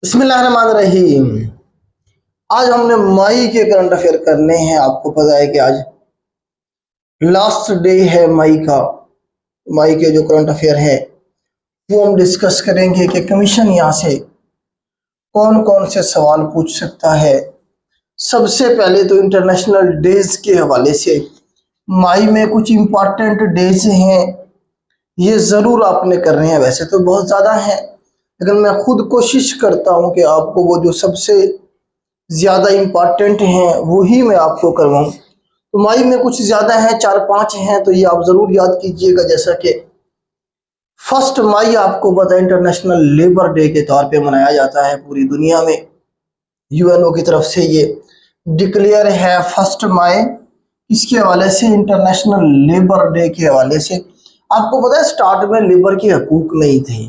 बिस्मिल्लाहिर्रहमानिर्रहीम। आज हमने मई के करंट अफेयर करने हैं। आपको पता है कि आज लास्ट डे है मई का। मई के जो करंट अफेयर है वो हम डिस्कस करेंगे कि कमीशन यहाँ से कौन कौन से सवाल पूछ सकता है। सबसे पहले तो इंटरनेशनल डेज के हवाले से मई में कुछ इम्पॉर्टेंट डेज हैं, ये ज़रूर आपने करने हैं। वैसे तो बहुत ज़्यादा हैं, लेकिन मैं खुद कोशिश करता हूँ कि आपको वो जो सबसे ज़्यादा इम्पॉर्टेंट हैं वही मैं आपको करवाऊँ। तो मई में कुछ ज़्यादा हैं, 4-5 हैं, तो ये आप ज़रूर याद कीजिएगा। जैसा कि 1 मई आपको पता है इंटरनेशनल लेबर डे के तौर पे मनाया जाता है पूरी दुनिया में। यूएनओ की तरफ से ये डिक्लेयर है 1 मई, इसके हवाले से इंटरनेशनल लेबर डे के हवाले से। आपको पता है स्टार्ट में लेबर के हकूक नहीं थे,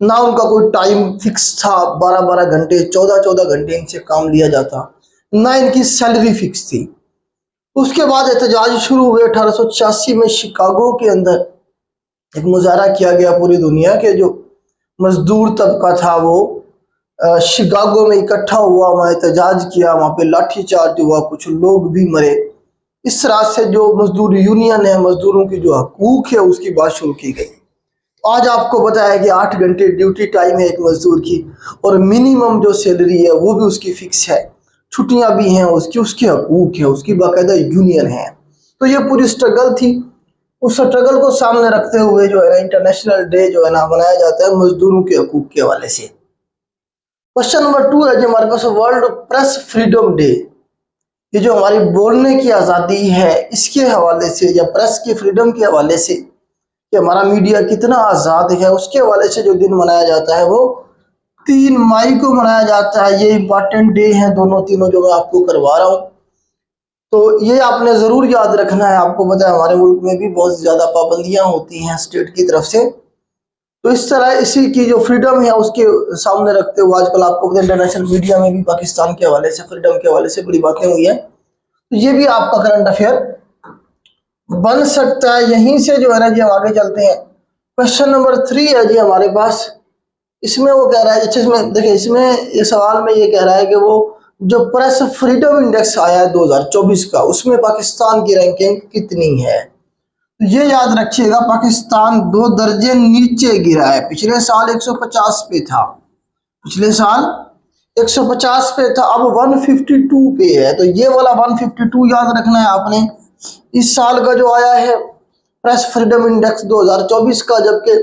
ना उनका कोई टाइम फिक्स था, 12-12 घंटे 14-14 घंटे इनसे काम लिया जाता, ना इनकी सैलरी फिक्स थी। उसके बाद एहतजाज शुरू हुए 1886 में शिकागो के अंदर। एक मुजाहरा किया गया पूरी दुनिया के जो मजदूर तबका था वो शिकागो में इकट्ठा हुआ, वहाँ एहतजाज किया, वहाँ पे लाठीचार्ज हुआ, कुछ लोग भी मरे। इस तरह से जो मजदूर यूनियन है, मजदूरों की जो हकूक है उसकी बात शुरू की गई। आज आपको पता है कि 8 घंटे ड्यूटी टाइम है एक मजदूर की, और मिनिमम जो सैलरी है वो भी उसकी फिक्स है, छुट्टियां भी हैं उसकी, उसके हकूक है, उसकी बाकायदा यूनियन है। तो ये पूरी स्ट्रगल थी। उस स्ट्रगल को सामने रखते हुए जो है ना इंटरनेशनल डे जो है ना मनाया जाता है मजदूरों के हकूक के हवाले से। क्वेश्चन नंबर 2 है जो हमारे पास वर्ल्ड प्रेस फ्रीडम डे। ये जो हमारी बोलने की आज़ादी है इसके हवाले से, या प्रेस की फ्रीडम के हवाले से कि हमारा मीडिया कितना आज़ाद है, उसके हवाले से जो दिन मनाया जाता है वो 3 मई को मनाया जाता है। ये इंपॉर्टेंट डे हैं दोनों तीनों जो मैं आपको करवा रहा हूँ, तो ये आपने ज़रूर याद रखना है। आपको पता है हमारे मुल्क में भी बहुत ज़्यादा पाबंदियाँ होती हैं स्टेट की तरफ से, तो इस तरह इसी की जो फ्रीडम है उसके सामने रखते हुए आजकल आपको पता है इंटरनेशनल मीडिया में भी पाकिस्तान के हवाले से, फ्रीडम के हवाले से बड़ी बातें हुई हैं। तो ये भी आपका करंट अफेयर बन सकता है। यहीं से जो है ना जी हम आगे चलते हैं। क्वेश्चन नंबर 3 है जी हमारे पास। इसमें वो कह रहा है, अच्छा इसमें देखिए, इसमें ये सवाल में ये कह रहा है कि वो जो प्रेस फ्रीडम इंडेक्स आया है 2024 का, उसमें पाकिस्तान की रैंकिंग कितनी है। तो ये याद रखिएगा, पाकिस्तान 2 दर्जे नीचे गिरा है। पिछले साल 150 पे था, पिछले साल 150 पे था, अब 152 पे है। तो ये वाला 152 याद रखना है आपने। इस साल का जो आया है प्रेस फ्रीडम इंडेक्स 2024 का, जबकि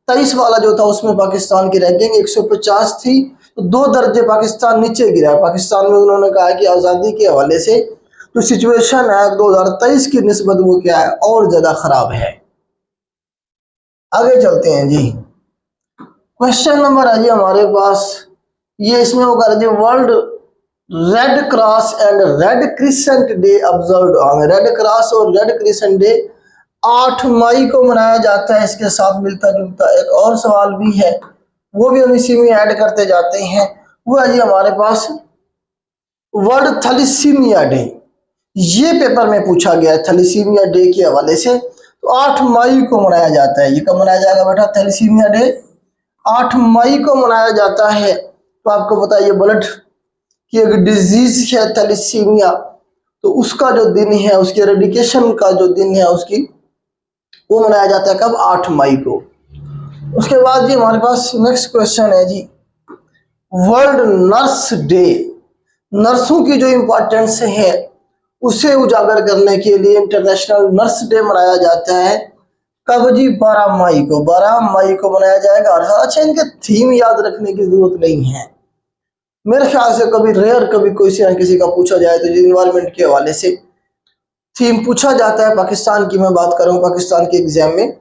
23 वाला जो था उसमें पाकिस्तान की रैंकिंग 150 थी, तो 2 दर्जे पाकिस्तान नीचे गिरा है। पाकिस्तान में उन्होंने कहा कि आज़ादी के हवाले से जो सिचुएशन है 2023 की निस्बत वो क्या है, और ज़्यादा ख़राब है। आगे चलते हैं जी। क्वेश्चन नंबर है जी हमारे पास, ये इसमें वो कर दिया world red cross and red crescent day observed on. Red cross और रेड क्रिसेंट डे 8 मई को मनाया जाता है। इसके साथ मिलता जुलता एक और सवाल भी है, वो भी हम इसी में ऐड करते जाते हैं। वो है जी हमारे पास वर्ल्ड थैलेसीमिया डे। ये पेपर में पूछा गया है थैलेसीमिया डे के हवाले से। तो 8 मई को मनाया जाता है। ये कब मनाया जाएगा बेटा? थैलेसीमिया डे 8 मई को मनाया जाता है। तो आपको पता है ये ब्लड की एक डिजीज है थैलेसीमिया, तो उसका जो दिन है, उसके एरेडिकेशन का जो दिन है उसकी, वो मनाया जाता है कब? 8 मई को। उसके बाद जी हमारे पास नेक्स्ट क्वेश्चन है जी वर्ल्ड नर्स डे। नर्सों की जो इम्पोर्टेंस है उसे उजागर करने के लिए इंटरनेशनल नर्स डे मनाया जाता है। कब जी? 12 मई को। 12 मई को मनाया जाएगा। और अच्छा, इनके थीम याद रखने की जरूरत नहीं है मेरे ख्याल से। कभी रेयर कभी कोई से किसी का पूछा जाए तो इन्वायरमेंट के हवाले से थीम पूछा जाता है। पाकिस्तान की मैं बात करूं, पाकिस्तान के एग्जाम में,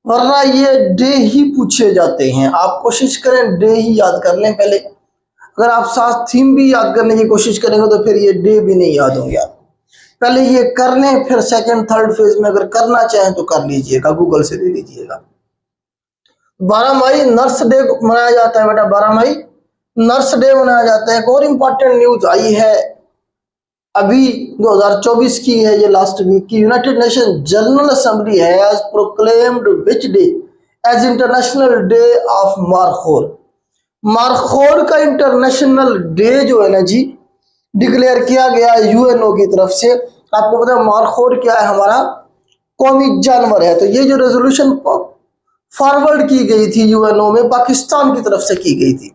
वरना ये डे ही पूछे जाते हैं। आप कोशिश करें डे ही याद कर लें पहले। अगर आप साथ थीम भी याद करने की कोशिश करेंगे तो फिर ये डे भी नहीं याद होंगे। आप पहले ये कर लें, फिर सेकंड थर्ड फेज में अगर करना चाहें तो कर लीजिएगा, गूगल से ले लीजिएगा। 12 मई नर्स डे मनाया जाता है बेटा। 12 मई नर्स डे मनाया जाता है। एक और इम्पोर्टेंट न्यूज आई है अभी 2024 की है, ये लास्ट वीक की। United Nation General Assembly has proclaimed which day as International Day of markhor. Markhor का इंटरनेशनल डे जो है ना जी, डिक्लेयर किया गया यूएनओ की तरफ से। आपको पता है मारखोर क्या है, हमारा कौमी जानवर है। तो ये जो रेजोल्यूशन फॉरवर्ड की गई थी यूएनओ में, पाकिस्तान की तरफ से की गई थी,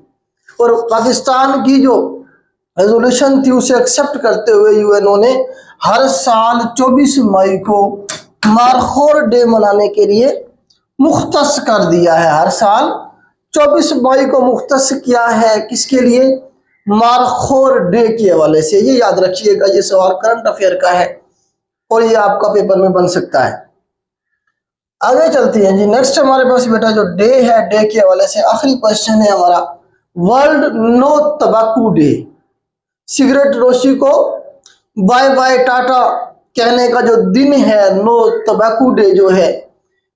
और पाकिस्तान की जो रेजोल्यूशन थी उसे एक्सेप्ट करते हुए यूएनओ ने हर साल 24 मई को मारखोर डे मनाने के लिए मुख्तस कर दिया है। हर साल 24 मई को मुख्तस किया है, किसके लिए? मारखोर डे के हवाले से। ये याद रखिएगा, ये सवाल करंट अफेयर का है और ये आपका पेपर में बन सकता है। आगे चलती है जी। नेक्स्ट हमारे पास बेटा जो डे है, डे के हवाले से आखिरी क्वेश्चन है हमारा, वर्ल्ड नो तंबाकू डे। सिगरेट नोशी को बाय बाय टाटा कहने का जो दिन है, नो तंबाकू डे जो है,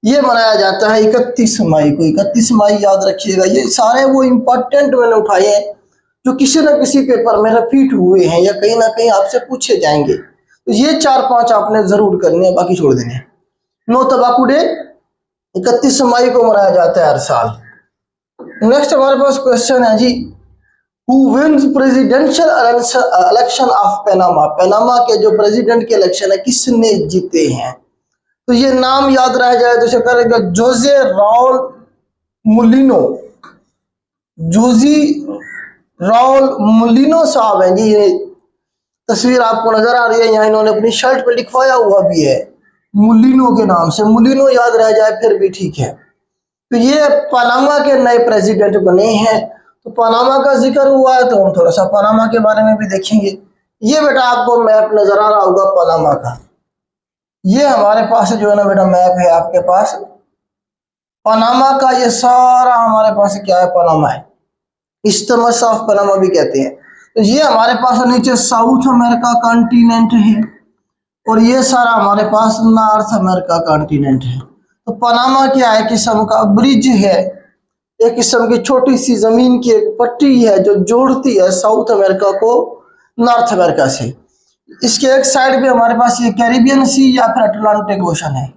ये मनाया जाता है 31 मई को। 31 मई याद रखिएगा। ये सारे वो इंपॉर्टेंट मैंने उठाए हैं जो किसी न किसी पेपर में रिपीट हुए हैं या कहीं ना कहीं आपसे पूछे जाएंगे। तो ये 4-5 आपने जरूर करने हैं, बाकी छोड़ देने हैं। नो तंबाकू डे 31 मई को मनाया जाता है हर साल। नेक्स्ट हमारे पास क्वेश्चन है जी, who wins presidential election of Panama. Panama के जो प्रेसिडेंट के इलेक्शन है, किसने जीते हैं? तो ये नाम याद रह जाए तो इसे करेगा Jose Raul Mulino. Joji Raul Mulino साहब हैं जी। ये तस्वीर आपको नजर आ रही है यहाँ, इन्होंने अपनी शर्ट पे लिखवाया हुआ भी है मुलिनो के नाम से। मुलिनो याद रह जाए फिर भी ठीक है। तो ये पनामा के नए प्रेसिडेंट बने हैं। तो पनामा का जिक्र हुआ है तो हम थोड़ा सा पनामा के बारे में भी देखेंगे। ये बेटा आपको मैप नजर आ रहा होगा पनामा का। ये हमारे पास जो है ना बेटा मैप है आपके पास पनामा का। ये सारा हमारे पास क्या है, पनामा है। इस्थमस ऑफ पनामा भी कहते हैं। तो ये हमारे पास नीचे साउथ अमेरिका कॉन्टिनेंट है और ये सारा हमारे पास नॉर्थ अमेरिका कॉन्टिनेंट है। तो पनामा क्या है, किस्म का ब्रिज है, एक किस्म की छोटी सी जमीन की एक पट्टी है जो जोड़ती है साउथ अमेरिका को नॉर्थ अमेरिका से। इसके एक साइड पे हमारे पास ये कैरिबियन सी या फिर अटलांटिक ओशन है।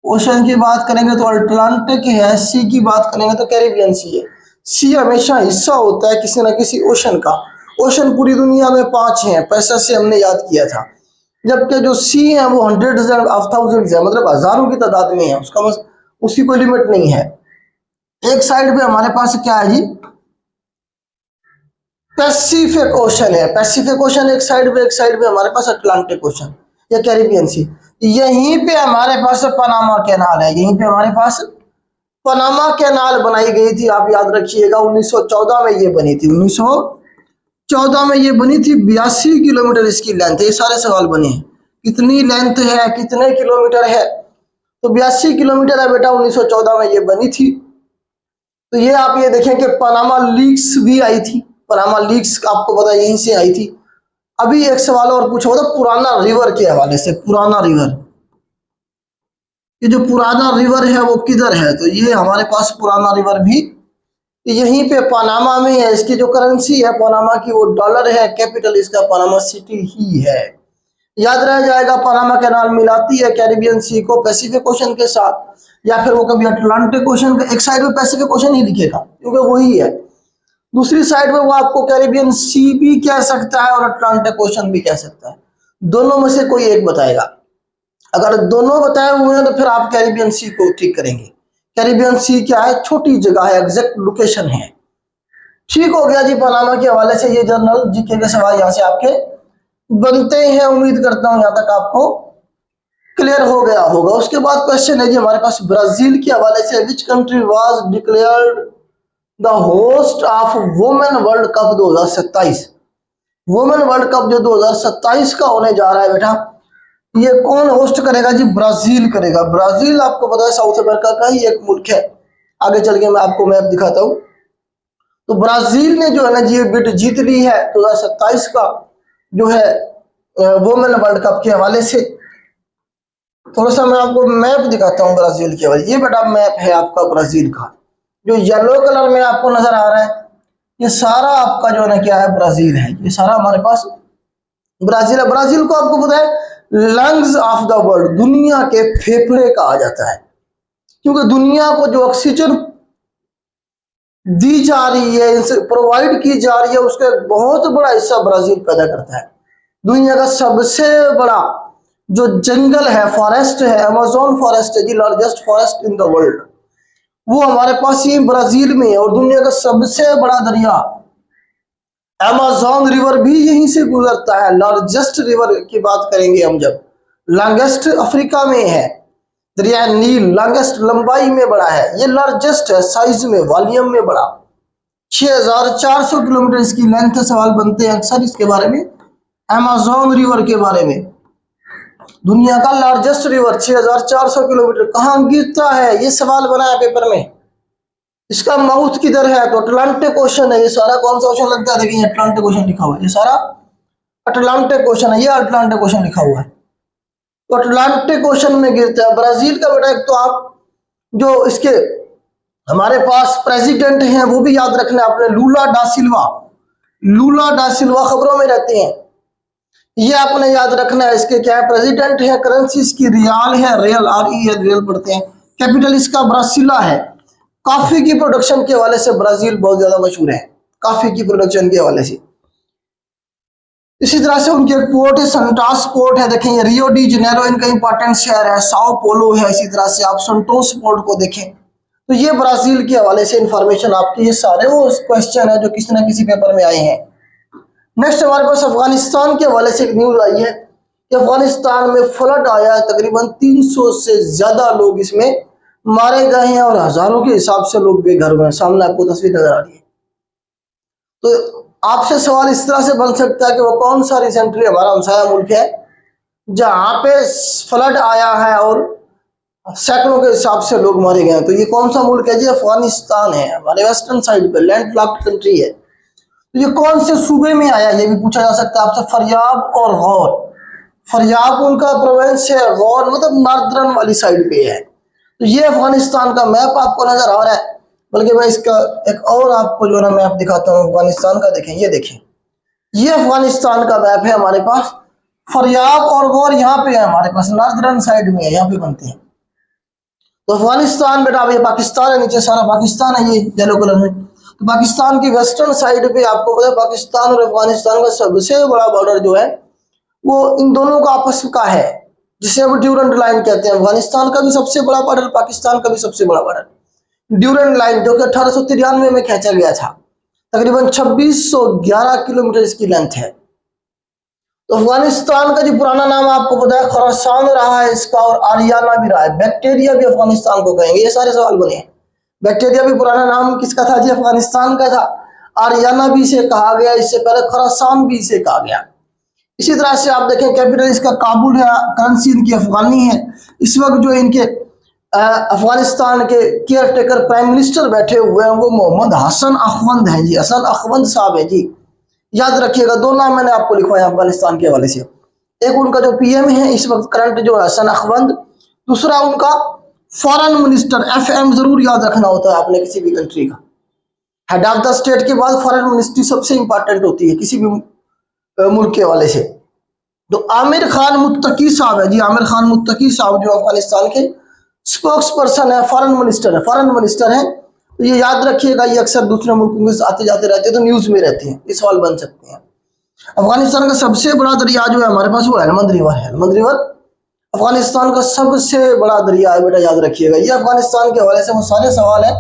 ओशन की बात करेंगे तो अटलांटिक है, सी की बात करेंगे तो कैरिबियन सी है। सी हमेशा हिस्सा होता है किसी ना किसी ओशन का। ओशन पूरी दुनिया में 5 हैं, पैसा से हमने याद किया था। जबकि जो सी है वो हंड्रेड्स ऑफ थाउजेंड्स है, मतलब हजारों की तादाद में है। उसकी कोई लिमिट नहीं है। एक साइड पे हमारे पास क्या है जी, पैसिफिक ओशन है। पैसिफिक ओशन एक साइड पे हमारे पास अटलांटिक ओशन या कैरिबियन सी। यहीं पे हमारे पास पनामा कैनाल है। यहीं पे हमारे पास पनामा कैनाल बनाई गई थी, आप याद रखिएगा 1914 में ये बनी थी। 1914 में ये बनी थी। 82 किलोमीटर इसकी लेंथ है। ये सारे सवाल बने हैं, कितनी लेंथ है, कितने किलोमीटर है? तो 82 किलोमीटर है बेटा। 1914 में ये बनी थी। तो ये आप ये देखें कि पनामा लीक्स भी आई थी। पनामा लीक्स आपको पता है यहीं से आई थी। अभी एक सवाल और पूछा था पुराना रिवर के हवाले से। पुराना रिवर, ये जो पुराना रिवर है वो किधर है? तो ये हमारे पास पुराना रिवर भी यहीं पे पनामा में है। इसकी जो करेंसी है पनामा की वो डॉलर है। कैपिटल इसका पनामा सिटी ही है। याद रह जाएगा, पनामा कैनाल मिलाती है कैरिबियन सी को पैसिफिक ओशन के साथ, या फिर वो कभी अटलांटिक ओशन के एक साइड में पैसिफिक ओशन ही दिखेगा क्योंकि वही है। दूसरी साइड में वो आपको कैरिबियन सी भी कह सकता है और अटलांटिक ओशन भी कह सकता है। दोनों में से कोई एक बताएगा। अगर दोनों बताए हुए हैं तो फिर आप कैरिबियन सी को ठीक करेंगे। कैरिबियन सी क्या है, छोटी जगह है, एग्जैक्ट लोकेशन है। ठीक हो गया जी। पनामा के हवाले से ये जनरल जीके के सवाल यहाँ से आपके बनते हैं। उम्मीद करता हूं यहाँ तक आपको क्लियर हो गया होगा। उसके बाद क्वेश्चन है जी हमारे पास ब्राजील के हवाले से, which country was declared the host of women world cup 2027। Women world cup जो 2027 का होने जा रहा है बेटा, ये कौन होस्ट करेगा जी? ब्राजील करेगा। ब्राजील आपको पता है साउथ अमेरिका का ही एक मुल्क है। आगे चल के मैं आपको मैप दिखाता हूँ। तो ब्राजील ने जो है ना जी ये बिड जीत ली है 2027 का जो है वुमेन वर्ल्ड कप के हवाले से। थोड़ा सा मैं आपको मैप दिखाता हूँ ब्राजील के हवाले। ये बेटा मैप है आपका ब्राजील का, जो येलो कलर में आपको नजर आ रहा है। ये सारा आपका जो है ना क्या है, ब्राजील है। ये सारा हमारे पास ब्राजील है। ब्राजील को आपको पता है लंग्स ऑफ द वर्ल्ड, दुनिया के फेफड़े कहा जाता है, क्योंकि दुनिया को जो ऑक्सीजन दी जा रही है, इनसे प्रोवाइड की जा रही है, उसका एक बहुत बड़ा हिस्सा ब्राजील पैदा करता है। दुनिया का सबसे बड़ा जो जंगल है, फॉरेस्ट है, अमेज़न फॉरेस्ट है जी, largest forest in the world, वो हमारे पास ही ब्राजील में है। और दुनिया का सबसे बड़ा दरिया अमेज़न रिवर भी यहीं से गुजरता है। लार्जेस्ट रिवर की बात करेंगे हम जब, लॉन्गेस्ट अफ्रीका में है दरिया नील, लॉन्गेस्ट लंबाई में बड़ा है, ये लार्जेस्ट है साइज में, वॉल्यूम में बड़ा। 6400 किलोमीटर इसकी लेंथ है। सवाल बनते हैं अक्सर इसके बारे में, अमेज़न रिवर के बारे में। दुनिया का लार्जेस्ट रिवर 6400 किलोमीटर कहाँ गिरता है, ये सवाल बना है पेपर में। इसका माउथ किधर है, तो अटलांटिक ओशन है। ये सारा कौन सा ओशन लगता है, देखिए अटलांटिक ओशन लिखा हुआ है, ये सारा अटलांटिक ओशन है, ये अटलांटिक ओशन लिखा हुआ है। तो अटलांटिक ओशन में गिरता है ब्राजील का। बेटा एक तो आप जो इसके हमारे पास प्रेसिडेंट हैं वो भी याद रखना आपने, लूला डा सिल्वा। लूला डा सिल्वा खबरों में रहते हैं, ये आपने याद रखना है। इसके क्या है, प्रेसिडेंट है। करेंसी इसकी रियाल है, रियल REL रियल पढ़ते हैं। कैपिटल इसका ब्रासिला है। कॉफी की प्रोडक्शन के हवाले से ब्राजील बहुत ज्यादा मशहूर है, कॉफी की प्रोडक्शन के हवाले से। इसी तरह से उनके पोर्ट है, संटास पोर्ट है, देखें ये रियो डी जनेरो इनका इंपॉर्टेंट शहर है, साओ पोलो है। इसी तरह से आप संतोस पोर्ट को देखें। तो ये ब्राजील के हवाले से इंफॉर्मेशन आपकी, ये सारे वो क्वेश्चन है जो किसी न किसी पेपर में आए हैं। नेक्स्ट हमारे पास अफगानिस्तान के हवाले से एक न्यूज आई है कि अफगानिस्तान में फ्लड आया है, तकरीबन 300 से ज्यादा लोग इसमें मारे गए हैं और हजारों के हिसाब से लोग बेघर हुए हैं। सामने आपको तस्वीर नजर आ रही है। तो आपसे सवाल इस तरह से बन सकता है कि वो कौन सा रिसेंटली हमारा हमसाया मुल्क है जहां पे फ्लड आया है और सैकड़ों के हिसाब से लोग मारे गए हैं। तो ये कौन सा मुल्क है जी, अफगानिस्तान है, हमारे वेस्टर्न साइड पे लैंड लॉक्ड कंट्री है। तो ये कौन से सूबे में आया, ये भी पूछा जा सकता है आपसे। फरियाब और गौर, फरियाब उनका प्रोविंस है, गौर मतलब नॉर्दर्न वाली साइड पे है। तो ये अफगानिस्तान का मैप आपको नजर आ रहा है, बल्कि मैं इसका एक और आपको जो ना मैप दिखाता हूँ अफगानिस्तान का। देखें, ये देखें, ये अफगानिस्तान का मैप है हमारे पास। फरियाब और गौर यहाँ पे है हमारे पास, नॉर्दर्न साइड में है, यहाँ पे बनते हैं। तो अफगानिस्तान बेटा अब ये पाकिस्तान है, नीचे सारा पाकिस्तान है ये येलो कलर में। तो पाकिस्तान की वेस्टर्न साइड पे आपको पता है पाकिस्तान और अफगानिस्तान का सबसे बड़ा बॉर्डर जो है वो इन दोनों का आपस का है, जिसे अब ड्यूरेंट लाइन कहते हैं। अफगानिस्तान का भी सबसे बड़ा बॉर्डर, पाकिस्तान का भी सबसे बड़ा बॉर्डर ड्यूरेंट लाइन, जो कि 1893 में खींचा गया था। तकरीबन 2611 किलोमीटर इसकी लेंथ है। तो अफगानिस्तान का जो पुराना नाम आपको पता है खुरासान रहा है इसका, और आरियाना भी रहा है। बैक्टीरिया भी अफगानिस्तान को कहेंगे, ये सारे सवाल बने हैं। बैक्टीरिया भी पुराना नाम किसका था जी, अफगानिस्तान का था। आरियाना भी इसे कहा गया, इससे पहले खुरासान भी इसे कहा गया। इसी तरह से आप देखें कैपिटल इसका काबुल है, करेंसी इनकी अफगानी है। इस वक्त जो इनके अफगानिस्तान के केयर टेकर प्राइम मिनिस्टर बैठे हुए हैं वो मोहम्मद हसन अखवंद हैं जी, हसन अखवंद साहब है जी। याद रखिएगा, दो नाम मैंने आपको लिखवाए अफगानिस्तान के हवाले से। एक उनका जो PM है इस वक्त करंट जो हसन अखवंद, दूसरा उनका फॉरेन मिनिस्टर, FM जरूर याद रखना होता है आपने किसी भी कंट्री का। हेड ऑफ द स्टेट के बाद फॉरेन मिनिस्ट्री सबसे इंपॉर्टेंट होती है किसी भी मुल्क के हवाले से। तो आमिर खान मुत्तकी साहब है जी, आमिर खान मुत्तकी साहब जो अफगानिस्तान के स्पोक्स पर्सन है, फॉरेन मिनिस्टर है, फॉरेन मिनिस्टर है। तो ये याद रखिएगा, ये अक्सर दूसरे मुल्कों के आते जाते रहते हैं तो न्यूज में रहते हैं, ये सवाल बन सकते हैं। अफगानिस्तान का सबसे बड़ा दरिया जो है हमारे पास वो हेलमंद रिवर है। हेलमंद रिवर अफगानिस्तान का सबसे बड़ा दरिया है बेटा, याद रखिएगा। ये अफगानिस्तान के हवाले से वो सारे सवाल है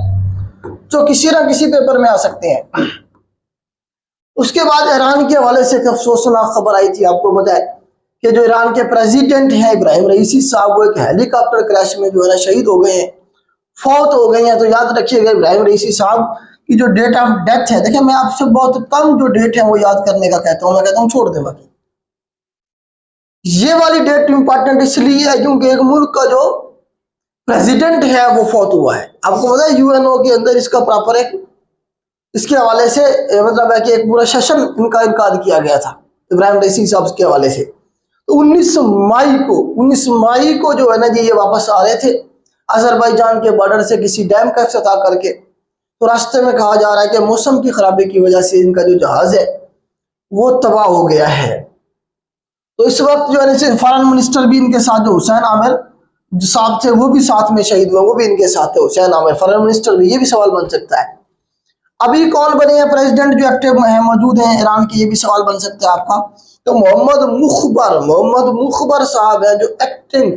जो किसी ना किसी पेपर में आ सकते हैं। उसके बाद ईरान के हवाले से एक अफसोसनाक खबर आई थी, आपको पता है कि जो ईरान के प्रेसिडेंट हैं इब्राहिम रईसी साहब, वो एक हेलीकॉप्टर क्रैश में जो है ना शहीद हो गए हैं, फौत हो गए हैं। तो याद रखिएगा इब्राहिम रईसी साहब की जो डेट ऑफ डेथ है, देखिए मैं आपसे बहुत कम जो डेट है वो याद करने का कहता हूँ, मैं कहता हूँ छोड़ दे बाकी। ये वाली डेट इंपॉर्टेंट इसलिए है क्योंकि एक मुल्क का जो प्रेसिडेंट है वो फौत हुआ है। आपको पता है UNO के अंदर इसका प्रॉपर एक इसके हवाले से मतलब है कि एक पूरा सेशन इनका इनकाद किया गया था इब्राहिम रईसी साहब के हवाले से। तो 19 मई को जो है ना जी ये वापस आ रहे थे अजरबैजान के बॉर्डर से किसी डैम का इफ्तिताह करके। तो रास्ते में कहा जा रहा है कि मौसम की खराबी की वजह से इनका जो जहाज है वो तबाह हो गया है। तो इस वक्त जो है फॉरेन मिनिस्टर भी इनके साथ जो हुसैन आमिर जो साहब थे वो भी साथ में शहीद हुए, वो भी इनके साथ थे हुसैन आमिर फॉरेन मिनिस्टर भी। ये भी सवाल बन सकता है अभी कौन बने हैं प्रेसिडेंट जो एक्टिव है मौजूद हैं ईरान के, ये भी सवाल बन सकता है आपका। तो मोहम्मद मुखबर साहब है जो एक्टिंग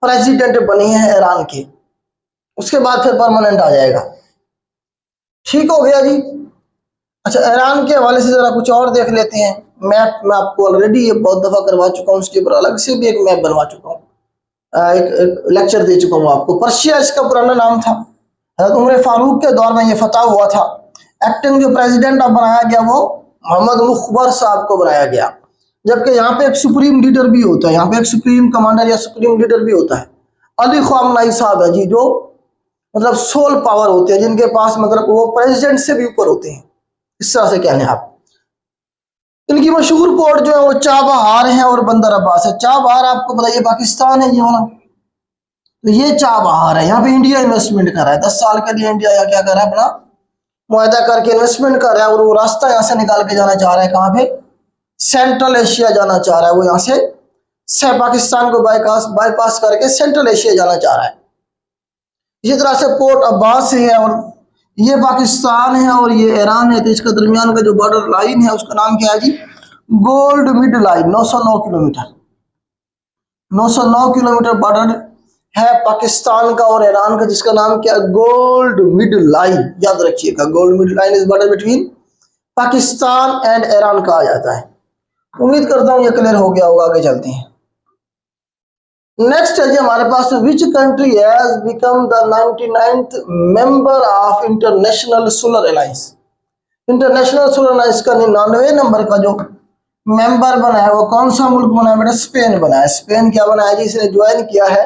प्रेसिडेंट बने हैं ईरान के। उसके बाद फिर परमानेंट आ जाएगा। ठीक हो गया जी। अच्छा, ईरान के हवाले से जरा कुछ और देख लेते हैं। मैप मैं आपको ऑलरेडी ये बहुत दफा करवा चुका हूँ, उसके ऊपर अलग से भी एक मैप बनवा चुका हूँ, एक लेक्चर दे चुका हूँ आपको। पर्शिया इसका पुराना नाम था। हज़रत उमर फारूक के दौर में ये फतह हुआ था। एक्टिंग जो प्रेसिडेंट अब बनाया गया वो मोहम्मद मुखबर साहब को बनाया गया। जबकि यहाँ पे एक सुप्रीम लीडर भी होता है, यहाँ पे एक सुप्रीम कमांडर या सुप्रीम लीडर भी होता है। अली ख़ामनेई साहब है जी, जो मतलब सोल पावर होते हैं, जिनके पास मतलब वो प्रेसिडेंट से भी ऊपर होते हैं, इस तरह से कह लें आप। इनकी मशहूर पोर्ट जो है वो चाबहार है और बंदर अब्बास है। चाबहार आपको बताइए पाकिस्तान है ये वाला, तो ये चाबहार है। यहाँ पे इंडिया इन्वेस्टमेंट कर रहा है 10 साल के लिए। इंडिया या क्या कर रहा है, अपना मुआहदा करके इन्वेस्टमेंट कर रहा है, और वो रास्ता यहाँ से निकाल के जाना चाह रहा है कहाँ पे, सेंट्रल एशिया जाना चाह रहा है। वो यहाँ से पाकिस्तान को बाईपास करके सेंट्रल एशिया जाना चाह रहा है। इसी तरह से पोर्ट अब्बास है, और ये पाकिस्तान है और ये ईरान है। तो इसका दरमियान का जो बॉर्डर लाइन है उसका नाम क्या है जी, Goldsmid line. 909 kilometre 909 kilometre border है पाकिस्तान का और ईरान का, जिसका नाम क्या है, गोल्ड मिड लाइन। याद रखिएगा, gold mid line is border between Pakistan and Iran कहा जाता है। उम्मीद करता हूं ये क्लियर हो गया होगा। आगे चलते हैं। नेक्स्ट है जी हमारे पास, which country has become the 99th member of international solar alliance. International solar alliance का 99वें नंबर का जो मेंबर बना है वो कौन सा मुल्क बना है बेटा, स्पेन बना है। स्पेन क्या बना है जी, इसने ज्वाइन किया है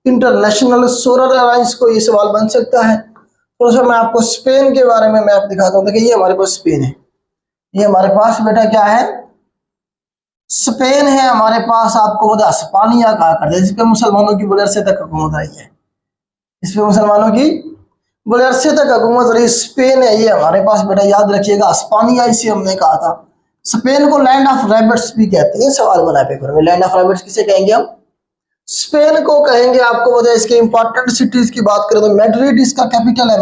इंटरनेशनल सोलर अलायंस को। ये सवाल बन सकता है। तो सर मैं आपको स्पेन के बारे में मैप दिखाता हूँ। देखिए ये हमारे पास स्पेन है, ये हमारे पास बेटा क्या है, स्पेन है हमारे पास। आपको बता स्पानिया कहा करते हैं, जिसपे मुसलमानों की बगैर से तक हुकूमत आई है, इस पे मुसलमानों की बगैर से तक हुकूमत रही स्पेन है ये हमारे पास बेटा। याद रखिएगा, स्पानिया इसे हमने कहा था। स्पेन को लैंड ऑफ रैबिट्स भी कहते हैं। सवाल बना है पेपर में, लैंड ऑफ रैबिट्स किसे कहेंगे हम, स्पेन को कहेंगे। आपको बताया इसके इंपॉर्टेंट सिटीज की बात करें तो मैड्रिड इसका कैपिटल है।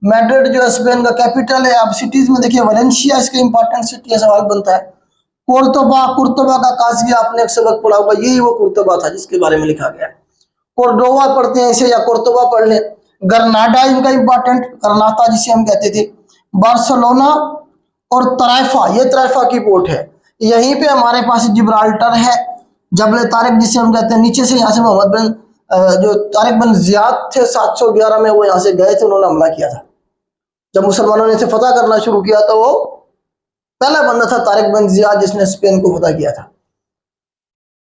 मैड्रिड जो है स्पेन का कैपिटल है। अब सिटीज में देखिए, वलेंशिया इसका इंपॉर्टेंट सिटी है। सवाल बनता है कुर्तबा का काजिया, आपने एक सबक पढ़ा होगा, यही वो कुर्तबा था जिसके बारे में लिखा गया। कोर्डोवा पढ़ते हैं इसे, या कुर्तबा पढ़ लें। गरनाडा इनका इंपॉर्टेंट, करनाता जिसे हम कहते थे। बार्सिलोना और तराइफा, ये तराइफा की पोर्ट है। यहीं पे हमारे पास जिब्राल्टर है, जबल तारिक जिसे हम कहते हैं। नीचे से यहाँ से मोहम्मद बिन जो तारिक बिन जियाद थे 711 में, वो यहाँ से गए थे, उन्होंने हमला किया था। जब मुसलमानों ने इसे फतह करना शुरू किया तो वो पहला बंदा था तारिक बिन जियाद, जिसने स्पेन को फतह किया था।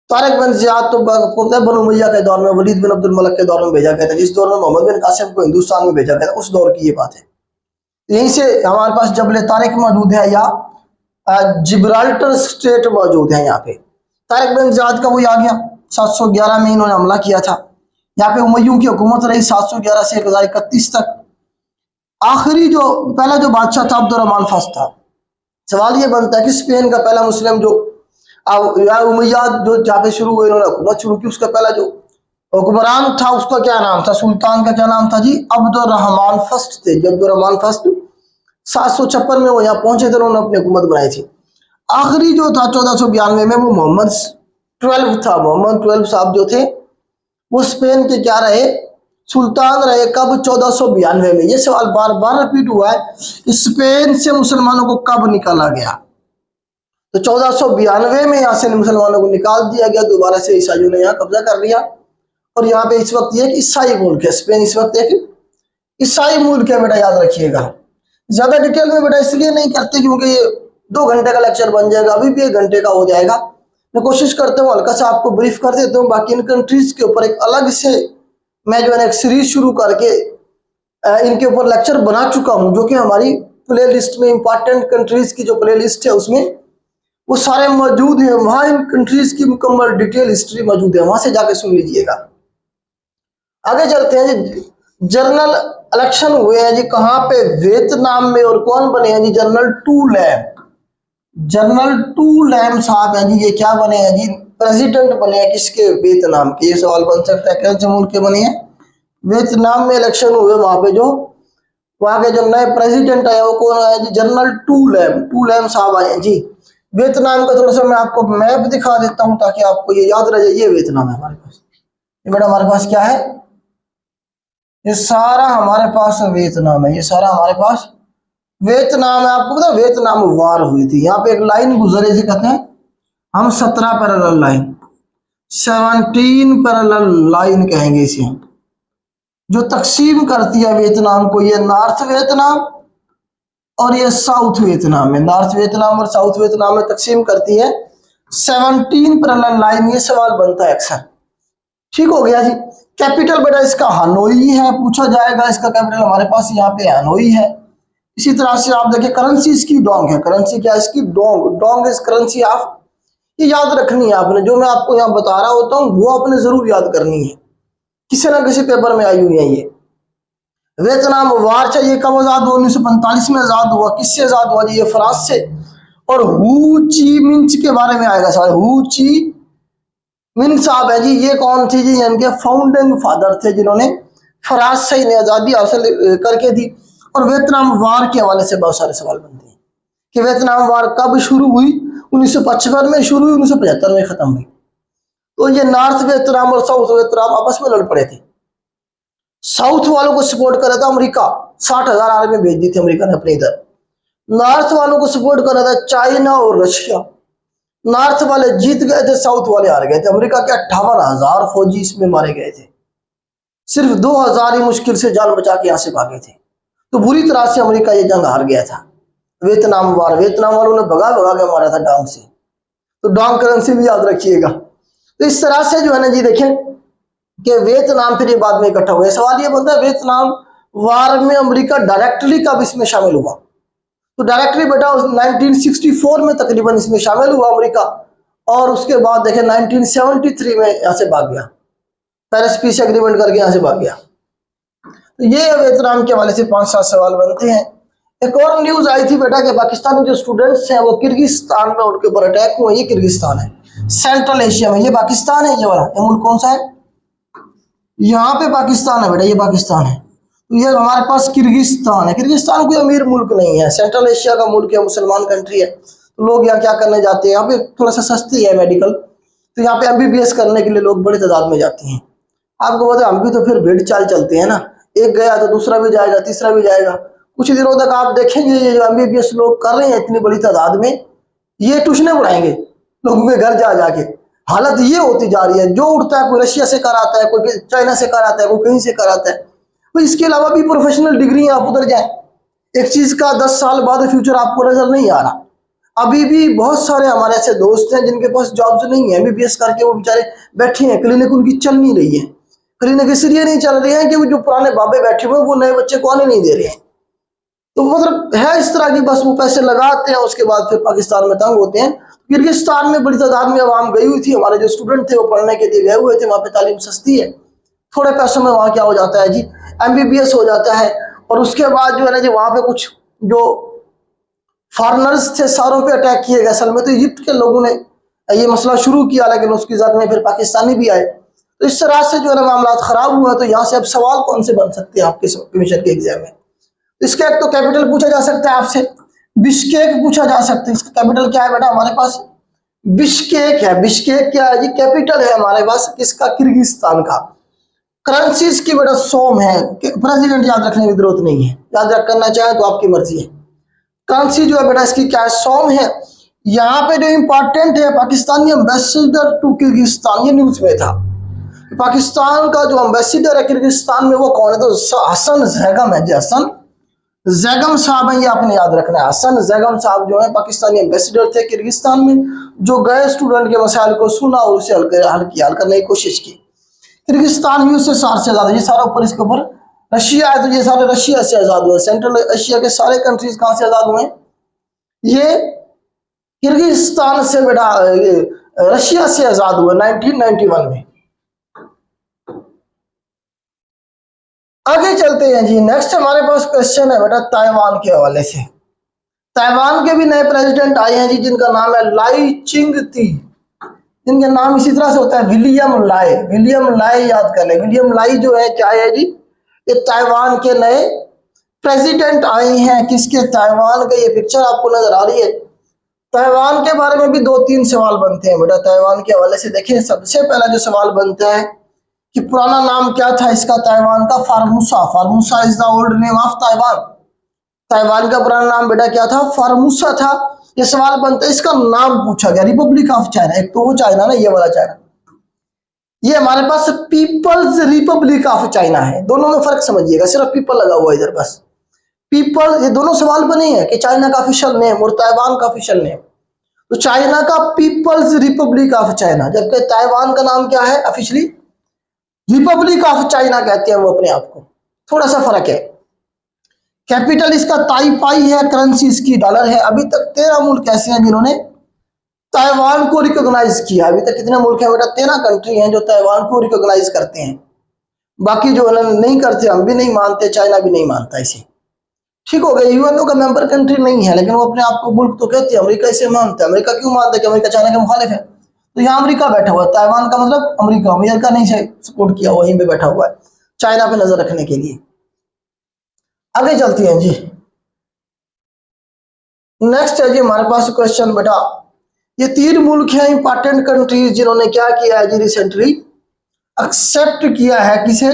तारिक बिन जियाद तो बनु उमैया के दौर में, वलीद बिन अब्दुल मलिक के दौर में भेजा गया था, जिस दौर में मोहम्मद बिन कासिम को हिंदुस्तान में भेजा गया था, उस दौर की ये बात है। यहीं से हमारे पास जबल तारिक मौजूद है, या जिब्राल्टर स्टेट मौजूद है। यहाँ पे तारिक बिन जियाद का वही आ गया, 711 में इन्होंने हमला किया था। यहाँ पे उमैयों की हुकूमत रही 711 से 1031 तक। आखिरी जो पहला जो बादशाह था अब्दुर्रहमान फर्स्ट था। सवाल ये बनता है कि स्पेन का पहला मुस्लिम जो उमैयाद जो जहाँ पे शुरू हुए, इन्होंने हुकूमत शुरू की, उसका पहला जो हुक्मरान था उसका क्या नाम था, सुल्तान का क्या नाम था जी, अब्दुर्रहमान फर्स्ट थे। जब अब्दुर्रहमान फर्स्ट 756 में वो यहाँ पहुंचे थे, उन्होंने अपनी हुकूमत बनाई थी। आखिरी जो था 1492 में, वो मोहम्मद 12 था। मोहम्मद 12 साहब जो थे वो स्पेन के क्या रहे, सुल्तान रहे। कब, 1492 में। ये सवाल बार बार रिपीट हुआ है, स्पेन से मुसलमानों को कब निकाला गया। तो 1492 में यहाँ से मुसलमानों को निकाल दिया गया, दोबारा से ईसाइयों ने यहाँ कब्जा कर लिया। और यहाँ पे इस वक्त ये ईसाई मुल्क है स्पेन, इस वक्त एक ईसाई मुल्क है बेटा, याद रखिएगा। ज्यादा डिटेल में बेटा इसलिए नहीं करते क्योंकि ये 2 घंटे का लेक्चर बन जाएगा, अभी भी 1 घंटे का हो जाएगा। मैं कोशिश करता हूँ हल्का सा आपको ब्रीफ कर देता हूँ। बाकी इन कंट्रीज के ऊपर एक अलग से मैं जो है एक सीरीज शुरू करके इनके ऊपर लेक्चर बना चुका हूँ, जो कि हमारी प्ले लिस्ट में इंपॉर्टेंट कंट्रीज की जो प्ले लिस्ट है उसमें वो सारे मौजूद हैं। वहां इन कंट्रीज की मुकम्मल डिटेल हिस्ट्री मौजूद है, वहां से जाके सुन लीजिएगा। आगे चलते हैं जी। जनरल इलेक्शन हुए हैं जी कहाँ पे, वियतनाम में। और कौन बने हैं जी, जनरल टू लैम साहब हैं जी। ये क्या बने हैं जी, प्रेसिडेंट बने हैं किसके, वियतनाम के। ये सवाल बन सकता है, कौन से मुल्क के बने हैं, वियतनाम में इलेक्शन हुए। वहां पे जो वहां के जो नए प्रेसिडेंट है वो कौन है जी? जनरल टू लैम साहब आए हैं जी। वियतनाम का थोड़ा सा मैं आपको मैप दिखा देता हूं ताकि आपको ये याद रह जाए। ये वियतनाम है हमारे पास, ये बेटा हमारे पास क्या है? ये सारा हमारे पास वियतनाम है, ये सारा हमारे पास वियतनाम है। आपको पता है वियतनाम वार हुई थी, यहाँ पे एक लाइन गुजरे थी, कहते हैं हम 17 पैरेलल लाइन, 17 पैरेलल लाइन कहेंगे इसे हम, जो तकसीम करती है वियतनाम को। ये नॉर्थ वियतनाम और ये साउथ वियतनाम में, नॉर्थ वियतनाम और साउथ वियतनाम में तकसीम करती है 17 पैरेलल लाइन। ये सवाल बनता है अक्सर। ठीक हो गया जी। कैपिटल बेटा इसका हनोई है, पूछा जाएगा इसका कैपिटल हमारे पास यहाँ पे हनोई है। इसी तरह से आप देखिए करेंसी इसकी डोंग है, करेंसी क्या इसकी? Dong. Dong is currency of, ये याद रखनी है आपने, जो मैं आपको यहाँ बता रहा होता हूँ वो आपने जरूर याद करनी है, किसी ना किसी पेपर में आई हुई है ये। वियतनाम वार चाहिए कब आजाद हुआ? 1945 में आजाद हुआ। किससे आजाद हुआ जी? ये फ्रांस से। और हू ची मिंच के बारे में आएगा सवाल। हू ची मिन साहब है जी, ये कौन थे जी? इनके फाउंडिंग फादर थे जिन्होंने फ्रांस से आजादी हासिल करके दी। और वियतनाम वार के हवाले से बहुत सारे सवाल बनते हैं कि वियतनाम वार कब शुरू हुई? 1955 में शुरू हुई, 1975 में खत्म हुई। तो ये नॉर्थ वियतनाम और साउथ वियतनाम आपस में लड़ पड़े थे। साउथ वालों को सपोर्ट कर रहा था अमेरिका, 60,000 आर्मी भेज दी थी अमेरिका ने अपने इधर। नॉर्थ वालों को सपोर्ट कर रहा था चाइना और रशिया। नॉर्थ वाले जीत गए थे, साउथ वाले हार गए थे। अमेरिका के 58,000 फौजी इसमें मारे गए थे, सिर्फ 2,000 ही मुश्किल से जान बचा के यहाँ से भागे थे। तो बुरी तरह से अमेरिका ये जंग हार गया था। वियतनाम वार, वियतनाम वालों ने भगा भगा के मारा था डांग से। तो डांग करेंसी भी याद रखिएगा। तो इस तरह से जो है ना जी देखें कि वियतनाम फिर ये बाद में इकट्ठा हुआ। सवाल ये बनता है वियतनाम वार में अमेरिका डायरेक्टली कब इसमें शामिल हुआ? तो डायरेक्टली बेटा 1964 में तकरीबन इसमें शामिल हुआ अमेरिका। और उसके बाद देखें 1973 में यहाँ से भाग गया, पेरिस पीस एग्रीमेंट करके यहाँ से भाग गया। तो ये वियतनाम के हवाले से 5-7 सवाल बनते हैं। एक और न्यूज आई थी बेटा कि पाकिस्तानी जो स्टूडेंट्स हैं वो किर्गिस्तान में उनके ऊपर अटैक हुआ। ये किर्गिस्तान है, सेंट्रल एशिया में। ये पाकिस्तान है, ये वाला ये मुल्क कौन सा है? यहाँ पे पाकिस्तान है बेटा, ये पाकिस्तान है। तो ये हमारे पास किर्गिस्तान है। किर्गिस्तान कोई अमीर मुल्क नहीं है, सेंट्रल एशिया का मुल्क है, मुसलमान कंट्री है। तो लोग यहाँ क्या करने जाते हैं? यहाँ पे थोड़ा सा सस्ती है मेडिकल, तो यहाँ पे MBBS करने के लिए लोग बड़ी तादाद में जाते हैं। आपको पता है हम भी तो फिर भेड़ चाल चलते हैं ना, एक गया तो दूसरा भी जाएगा, तीसरा भी जाएगा। कुछ दिनों तक आप देखेंगे ये जो MBBS लोग कर रहे हैं इतनी बड़ी तादाद में, ये ट्यूशनें पढ़ाएंगे लोगों के घर जा जाके। हालत ये होती जा रही है, जो उठता है कोई रशिया से कराता है, कोई चाइना से कराता है, कोई कहीं से कराता है। तो इसके अलावा भी प्रोफेशनल डिग्री आप उधर जाए, एक चीज का 10 साल बाद फ्यूचर आपको नजर नहीं आ रहा। अभी भी बहुत सारे हमारे ऐसे दोस्त हैं जिनके पास जॉब्स नहीं है, MBBS करके वो बेचारे बैठे हैं, क्लिनिक उनकी चल नहीं रही है। क्लिनिक इसलिए नहीं चल रही है कि वो जो पुराने बाबे बैठे हुए वो नए बच्चे को आने नहीं दे रहे हैं। तो मतलब है इस तरह की, बस वो पैसे लगाते हैं, उसके बाद फिर पाकिस्तान में तंग होते हैं। किर्गिस्तान में बड़ी तादाद में आवाम गई हुई थी, हमारे जो स्टूडेंट थे वो पढ़ने के लिए गए हुए थे। वहाँ पे तालीम सस्ती है, थोड़े पैसों में वहाँ क्या हो जाता है जी, MBBS हो जाता है। और उसके बाद जो है ना जी वहाँ पे कुछ जो फॉरनर्स थे सारों पे अटैक किए गए। असल में तो इजिप्ट के लोगों ने ये मसला शुरू किया, लेकिन उसकी जद में फिर पाकिस्तानी भी आए। तो इस तरह से जो है ना मामला खराब हुआ। तो यहाँ से अब सवाल कौन से बन सकते हैं आपके कमीशन के एग्जाम में? इसका एक तो कैपिटल पूछा जा सकता है आपसे, बिश्केक पूछा जा सकता है। इसका कैपिटल क्या है बेटा? हमारे पास बिश्केक है। बिश्केक क्या है जी? कैपिटल है हमारे पास किसका? किर्गिस्तान का। करेंसी इसकी बेटा सोम है। प्रेसिडेंट याद रखने की जरूरत नहीं है, याद रख करना चाहे तो आपकी मर्जी है। करेंसी जो है बेटा इसकी क्या है? सोम है। यहाँ पे जो इंपॉर्टेंट है पाकिस्तानी एम्बेसडर टू किर्गिस्तान, ये न्यूज में था। पाकिस्तान का जो एम्बेसडर है किर्गिस्तान में वो कौन है? तो हसन जैगम है जी, हसन जैगम साहब है, ये आपने याद रखना है। हसन जैगम साहब जो है पाकिस्तानी एम्बेसडर थे किर्गिस्तान में, जो गए स्टूडेंट के मसाइल को सुना और उसे हल करने की कोशिश की। किर्गिस्तान ही उससे 60 से ज्यादा, ये सारा ऊपर इसके ऊपर रशिया है, तो ये सारे रशिया से आजाद हुए। सेंट्रल एशिया के सारे कंट्रीज कहां से आजाद हुए? ये किर्गिस्तान से बेटा रशिया से आजाद हुए 1991 में। आगे चलते हैं जी। नेक्स्ट हमारे पास क्वेश्चन है बेटा ताइवान के हवाले से। ताइवान के भी नए प्रेसिडेंट आए हैं जी, जिनका नाम है लाई चिंग ती। इनके नाम इसी तरह से होता है विलियम लाई। विलियम लाई याद कर ले। विलियम लाई जो है क्या है जी? ये ताइवान के नए प्रेसिडेंट आए हैं किसके, ताइवान का। ये पिक्चर आपको नजर आ रही है। ताइवान के बारे में भी 2-3 सवाल बनते हैं बेटा। ताइवान के हवाले से देखें, सबसे पहला जो सवाल बनता है कि पुराना नाम क्या था इसका, ताइवान का, Formosa. Formosa is the old name of Taiwan. Taiwan का पुराना नाम बेटा क्या था, फार्मूसा था। ये सवाल बनता है, इसका नाम पूछा गया रिपब्लिक ऑफ चाइना। एक तो वो चाइना ना, ये वाला चाइना, ये हमारे पास पीपल्स रिपब्लिक ऑफ चाइना है। दोनों में फर्क समझिएगा, सिर्फ पीपल लगा हुआ इधर बस। पीपल, ये दोनों सवाल बने हैं कि चाइना का ऑफिशियल नेम और ताइवान का ऑफिशियल नेम। तो चाइना का पीपल्स रिपब्लिक ऑफ चाइना, जबकि ताइवान का नाम क्या है ऑफिशियली, रिपब्लिक ऑफ चाइना कहते हैं वो अपने आप को। थोड़ा सा फर्क है। कैपिटल इसका ताइपाई है, करेंसी इसकी डॉलर है। अभी तक 13 मुल्क ऐसे हैं जिन्होंने ताइवान को रिकॉग्नाइज किया। अभी तक कितने मुल्क हैं बेटा, 13 कंट्री हैं जो ताइवान को रिकॉग्नाइज करते हैं। बाकी जो नहीं करते, हम भी नहीं मानते, चाइना भी नहीं मानता इसे। ठीक हो गया, यूएनओ का मेंबर कंट्री नहीं है, लेकिन वो अपने आप को मुल्क तो कहते हैं। अमेरिका इसे मानता है। अमेरिका क्यों मानता है कि अमेरिका चाइना के मुखालिफ है। तो यहाँ अमेरिका बैठा हुआ है, ताइवान का मतलब अमेरिका। अमेरिका नहीं सपोर्ट किया, वहीं पे बैठा हुआ है चाइना पे नजर रखने के लिए। आगे चलती हैं जी। नेक्स्ट है जी हमारे पास क्वेश्चन बेटा, ये 3 मुल्क हैं इंपॉर्टेंट कंट्रीज जिन्होंने क्या किया है जी, रिसेंटली एक्सेप्ट किया है किसे,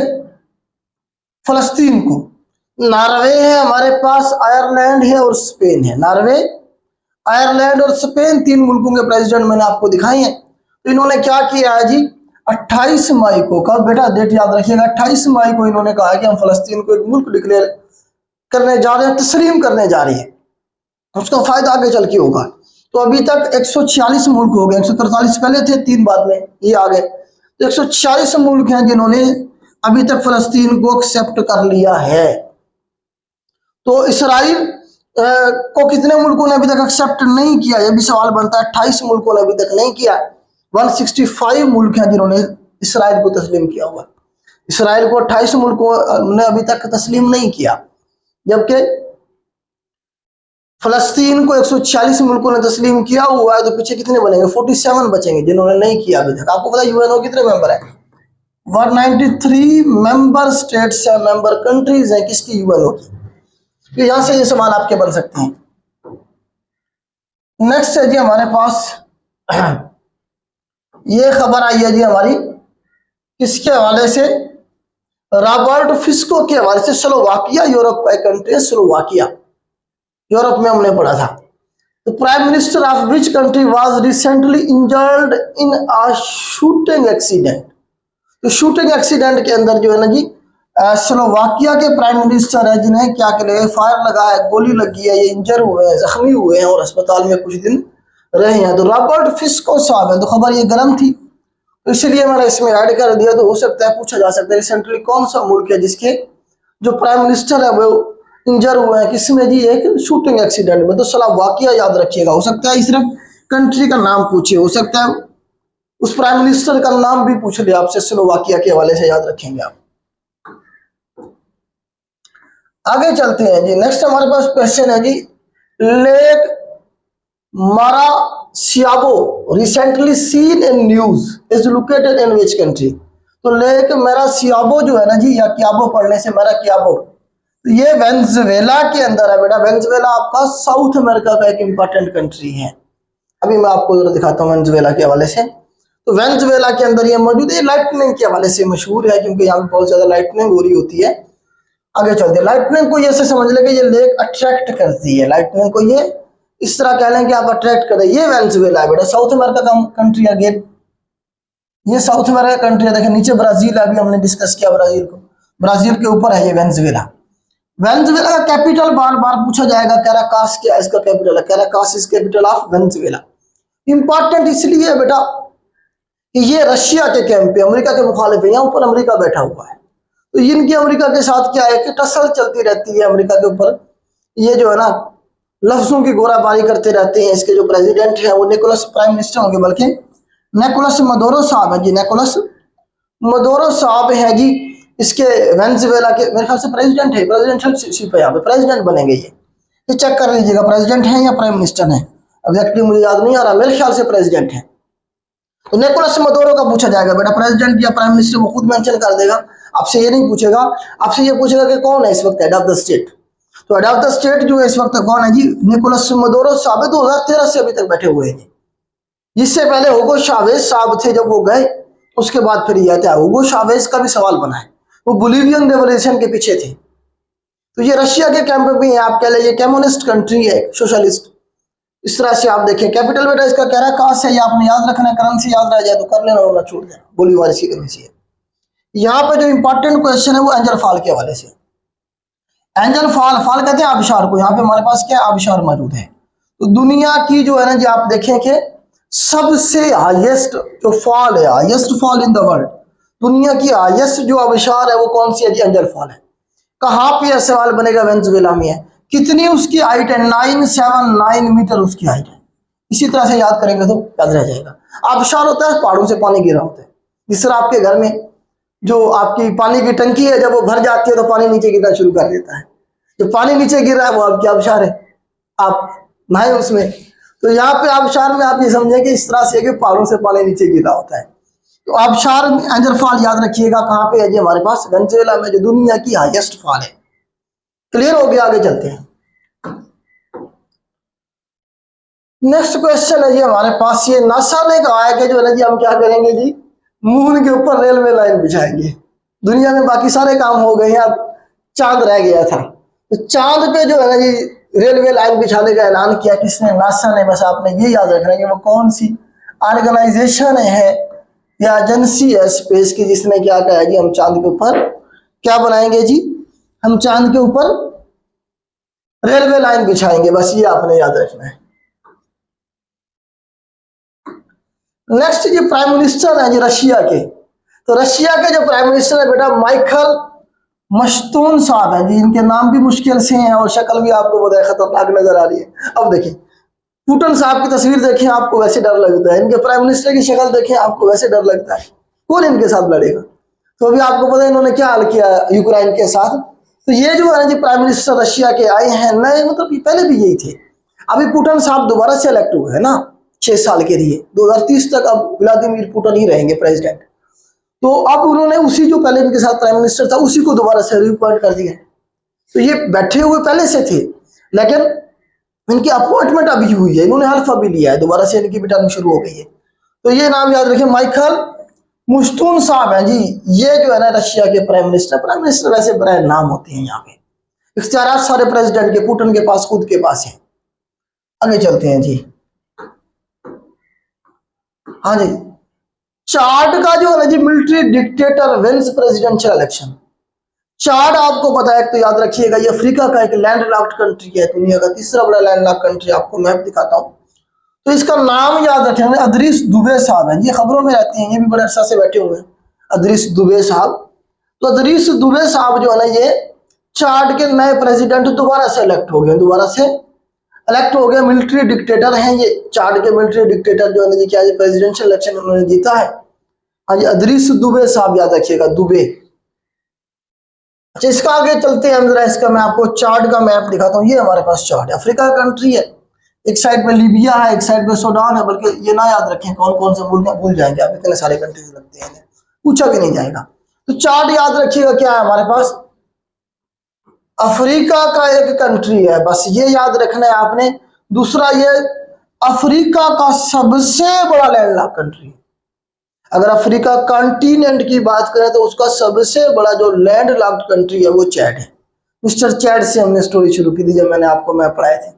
फलस्तीन को। नॉर्वे है हमारे पास, आयरलैंड है और स्पेन है। नॉर्वे, आयरलैंड और स्पेन, 3 मुल्कों के प्रेसिडेंट मैंने आपको दिखाए हैं। तो इन्होंने क्या किया है जी, 28 मई को, कब बेटा, डेट याद रखिएगा, 28 मई को इन्होंने कहा कि हम फलस्तीन को एक मुल्क डिक्लेयर करने जा रहे हैं, तस्लीम करने जा रहे हैं। उसका फायदा आगे चल के होगा। तो अभी तक 146 मुल्क हो गए, 143 पहले थे, 3 बाद में ये आ गए। तो 146 मुल्क हैं जिन्होंने अभी तक फलस्तीन को एक्सेप्ट कर लिया है। तो इसराइल को कितने मुल्कों ने अभी तक एक्सेप्ट नहीं किया, ये भी सवाल बनता है। 28 मुल्कों ने अभी तक नहीं किया। 165 मुल्क हैं जिन्होंने इसराइल को तस्लीम किया हुआ। इसराइल को 28 मुल्कों ने अभी तक तस्लीम नहीं किया, जबकि फलस्तीन को 146 मुल्कों ने तस्लीम किया हुआ है। तो पीछे कितने बनेंगे, 47 बचेंगे जिन्होंने नहीं किया अभी तक। आपको पता है यूएनओ कितने मेंबर है, 193 मेंबर स्टेट्स है, मेंबर कंट्रीज है किसकी, यूएनओ की। तो यहां से ये सवाल आपके बन सकते हैं। नेक्स्ट है जी हमारे पास ये खबर आई है जी हमारी, किसके हवाले से, रॉबर्ट फिस्को के हवाले से। स्लोवाकिया यूरोप का एक कंट्री है, स्लोवाकिया, यूरोप में हमने पढ़ा था। तो prime minister of which country was recently injured in a shooting accident. तो शूटिंग एक्सीडेंट के अंदर जो है ना जी, स्लोवाकिया के प्राइम मिनिस्टर है जिन्हें क्या करे, फायर लगा है, गोली लगी है, ये इंजर हुए हैं, जख्मी हुए हैं और अस्पताल में कुछ दिन रहे हैं। तो रॉबर्ट फिस्को साहब है। तो खबर ये गर्म थी, तो इसलिए मैंने इसमें ऐड कर दिया। तो हो सकता है पूछा जा सकता है रिसेंटली कौन सा मुल्क है जिसके जो प्राइम मिनिस्टर है वो इंजर हुए हैं, किसमें जी, एक शूटिंग एक्सीडेंट में। तो स्लोवाकिया याद रखिएगा। हो सकता है सिर्फ कंट्री का नाम पूछे, हो सकता है उस प्राइम मिनिस्टर का नाम भी पूछ लिया आपसे, स्लोवाकिया के हवाले से याद रखेंगे आप। आगे चलते हैं जी। नेक्स्ट हमारे पास क्वेश्चन है जी, lake Maracaibo recently seen in news is located in which country. तो लेक मारासियाबो जो है ना जी, या क्याबो पढ़ने से मारासियाबो, तो ये वेनेजुएला के अंदर है बेटा। वेनेजुएला आपका साउथ अमेरिका का एक इंपॉर्टेंट कंट्री है। अभी मैं आपको जरा दिखाता हूँ वेनेजुएला के हवाले से। तो वेनेजुएला के अंदर ये मौजूद है। लाइटनिंग के हवाले से मशहूर है क्योंकि यहाँ पे बहुत ज्यादा लाइटनिंग हो रही होती है। आगे चलते हैं। लाइटनिंग को ये से समझ लेंगे, ये लेक अट्रैक्ट करती है। लाइटनिंग को ये इस तरह कह लें कि आप अट्रैक्ट करें। ये वेनेजुएला है बेटा, साउथ अमेरिका का कंट्री है। ये साउथ अमेरिका कंट्री है। देखिए नीचे ब्राजील, अभी हमने डिस्कस किया ब्राजील को, ब्राजील के ऊपर है ये वेनेजुएला। वेनेजुएला का कैपिटल बार बार पूछा जाएगा, कैराकास क्या है इसका कैपिटल है, Caracas is capital of Venezuela. Important इसलिए है बेटा कि ये रशिया के कैंप पे, अमेरिका के मुखालिफ है। यहाँ ऊपर अमेरिका बैठा हुआ है। तो इनकी अमेरिका के साथ क्या है कि टसल चलती रहती है अमेरिका के ऊपर। ये जो है ना लफ्जों की गोलाबारी करते रहते हैं। इसके जो प्रेसिडेंट है वो निकोलस, प्राइम मिनिस्टर होंगे बल्कि निकोलस मदुरो साहब है जी, निकोलस मदुरो साहब है जी। इसके वेनेजुएला के मेरे ख्याल से प्रेसिडेंट है, प्रेसिडेंशिप है यहाँ पे, प्रेसिडेंट बनेंगे ये चेक कर लीजिएगा, प्रेसिडेंट है या प्राइम मिनिस्टर है, एग्जैक्टली मुझे याद नहीं आ रहा, मेरे ख्याल से प्रेसिडेंट है। तो निकोलस मदुरो का पूछा जाएगा बेटा, प्रेसिडेंट या प्राइम मिनिस्टर वो खुद मेंशन कर देगा, आपसे ये नहीं पूछेगा। आपसे ये पूछेगा कि कौन है इस वक्त हेड ऑफ द स्टेट। तो हेड ऑफ द स्टेट जो है इस वक्त कौन है जी, निकोलस मदुरो साहब 2013 से अभी तक बैठे हुए हैं। इससे पहले हुगो चावेज साहब थे, जब वो गए उसके बाद फिर यह था। हुगो चावेज का भी सवाल बना है, वो बोलिवियन रेवोल्यूशन के पीछे थे। तो ये रशिया के कैंप में है, आप कह लीजिए कम्युनिस्ट कंट्री है, सोशलिस्ट। इस तरह से आप देखें। कैपिटल बेटा इसका कह रहा है कहाँ से, ये आपने याद रखना है, करेंसी याद रह जाए तो कर लेना, वरना छोड़ देना, बोलीवार की करेंसी है। यहाँ पे जो इंपॉर्टेंट क्वेश्चन है वो एंजल फॉल के हवाले से। एंजल फॉल, फॉल कहते हैं आबिशार को। यहाँ पे हमारे पास क्या आबिशार मौजूद है। तो दुनिया की जो है ना जी, आप देखें कि सबसे हाईएस्ट जो फॉल है, highest fall in the world, दुनिया की हाईएस्ट जो आबिशार है वो कौन सी है जी, एंजल फॉल है। कहाँ पे यह सवाल बनेगा, वेनेजुएला में है। कितनी उसकी हाइट है, 979 मीटर उसकी हाइट है। इसी तरह से याद करेंगे तो याद रह जाएगा। आबशार होता है पहाड़ों से पानी गिरा होता है। जिस तरह आपके घर में जो आपकी पानी की टंकी है, जब वो भर जाती है तो पानी नीचे गिरना शुरू कर देता है। जो पानी नीचे गिर रहा है वो आपकी आबशार है, आप नहाए उसमें। तो यहाँ पे आबशार में आप ये समझें कि इस तरह से कि पहाड़ों से पानी नीचे गिरा होता है। तो आबशार में एंजल फॉल याद रखिएगा कहाँ पे है जी, हमारे पास वेनेजुएला में, जो दुनिया की हाईएस्ट फॉल है। क्लियर हो गया, आगे चलते हैं। नेक्स्ट क्वेश्चन है जी हमारे पास, ये नासा ने कहा है कि जो है ना जी, हम क्या करेंगे जी, मून के ऊपर रेलवे लाइन बिछाएंगे। दुनिया में बाकी सारे काम हो गए हैं, अब चांद रह गया था। तो चांद पे जो है ना जी रेलवे लाइन बिछाने का ऐलान किया किसने, नासा ने। बस आपने ये याद रखना है कि वो कौन सी ऑर्गेनाइजेशन है या एजेंसी है स्पेस की, जिसने क्या कहा है जी, हम चांद के ऊपर क्या बनाएंगे जी, हम चांद के ऊपर रेलवे लाइन बिछाएंगे। बस ये आपने याद रखना है। नेक्स्ट जी प्राइम मिनिस्टर है जी रशिया के। तो रशिया के जो प्राइम मिनिस्टर है बेटा, माइकल मस्तून साहब है जी। इनके नाम भी मुश्किल से हैं और शक्ल भी आपको बताया खतरनाक नजर आ रही है। अब देखिए पुतिन साहब की तस्वीर देखें, आपको वैसे डर लगता है। इनके प्राइम मिनिस्टर की शक्ल देखें, आपको वैसे डर लगता है। कौन इनके साथ लड़ेगा। तो अभी आपको पता है इन्होंने क्या हाल किया यूक्रेन के साथ। तो ये जो है जी प्राइम मिनिस्टर रशिया के आए हैं नए, मतलब पहले भी यही थे। अभी पुतिन साहब दोबारा से इलेक्ट हुए है ना 6 साल के लिए, 2030 तक अब व्लादिमीर पुतिन ही रहेंगे प्रेसिडेंट। तो अब उन्होंने उसी जो पहले इनके साथ प्राइम मिनिस्टर था उसी को दोबारा से रिअपॉइंट कर दिया। तो ये बैठे हुए पहले से थे, लेकिन इनकी अपॉइंटमेंट अभी हुई है, इन्होंने हल्फ अभी लिया है, दोबारा से इनकी भी टर्म शुरू हो गई है। तो ये नाम याद रखें, माइकल मुस्तून साहब हैं जी। ये जो है ना रशिया के प्राइम मिनिस्टर वैसे बड़े नाम होते हैं यहाँ पे। इख्तियारात सारे प्रेसिडेंट के पुतिन के पास, खुद के पास है। आगे चलते हैं जी। हाँ जी, चार्ट का जो है ना जी, military dictator wins presidential election. Chart आपको पता है तो याद रखिएगा, ये अफ्रीका का एक लैंड लॉक्ड कंट्री है, दुनिया का तीसरा बड़ा लैंड लॉक्ड कंट्री। आपको मैप दिखाता हूँ तो इसका नाम याद रखेंगे, अदरीस दुबे साहब हैं। ये खबरों में रहते हैं, ये भी बड़े अरसा से बैठे हुए हैं, अदरीस दुबे साहब। तो अदरीस दुबे साहब जो है ना, ये चार्ट के नए प्रेसिडेंट दोबारा से इलेक्ट हो गए, दोबारा से इलेक्ट हो गए। मिलिट्री डिक्टेटर हैं ये, चार्ट के मिलिट्री डिक्टेटर जो है ना जी, क्या प्रेसिडेंशियल इलेक्शन उन्होंने जीता है। हाँ जी, अदरीस दुबे साहब याद रखिएगा, दुबे। अच्छा, इसका आगे चलते हैं हम जरा, इसका मैं आपको चार्ट का मैप दिखाता हूँ। ये हमारे पास चार्ट है, अफ्रीका कंट्री है, एक साइड पे लीबिया है, एक साइड पे सूडान है। बल्कि ये ना याद रखें कौन कौन से मुल्क भूल जाएंगे आप, इतने सारे कंट्रीज लगते हैं, पूछा भी नहीं जाएगा। तो चार्ट याद रखिएगा क्या है हमारे पास, अफ्रीका का एक कंट्री है, बस ये याद रखना है आपने। दूसरा, ये अफ्रीका का सबसे बड़ा लैंडलॉक्ड कंट्री है। अगर अफ्रीका कॉन्टिनेंट की बात करें तो उसका सबसे बड़ा जो लैंड लॉक्ड कंट्री है वो चैड है। मिस्टर चैड से हमने स्टोरी शुरू की थी जब मैंने आपको मैप पढ़ाए थे,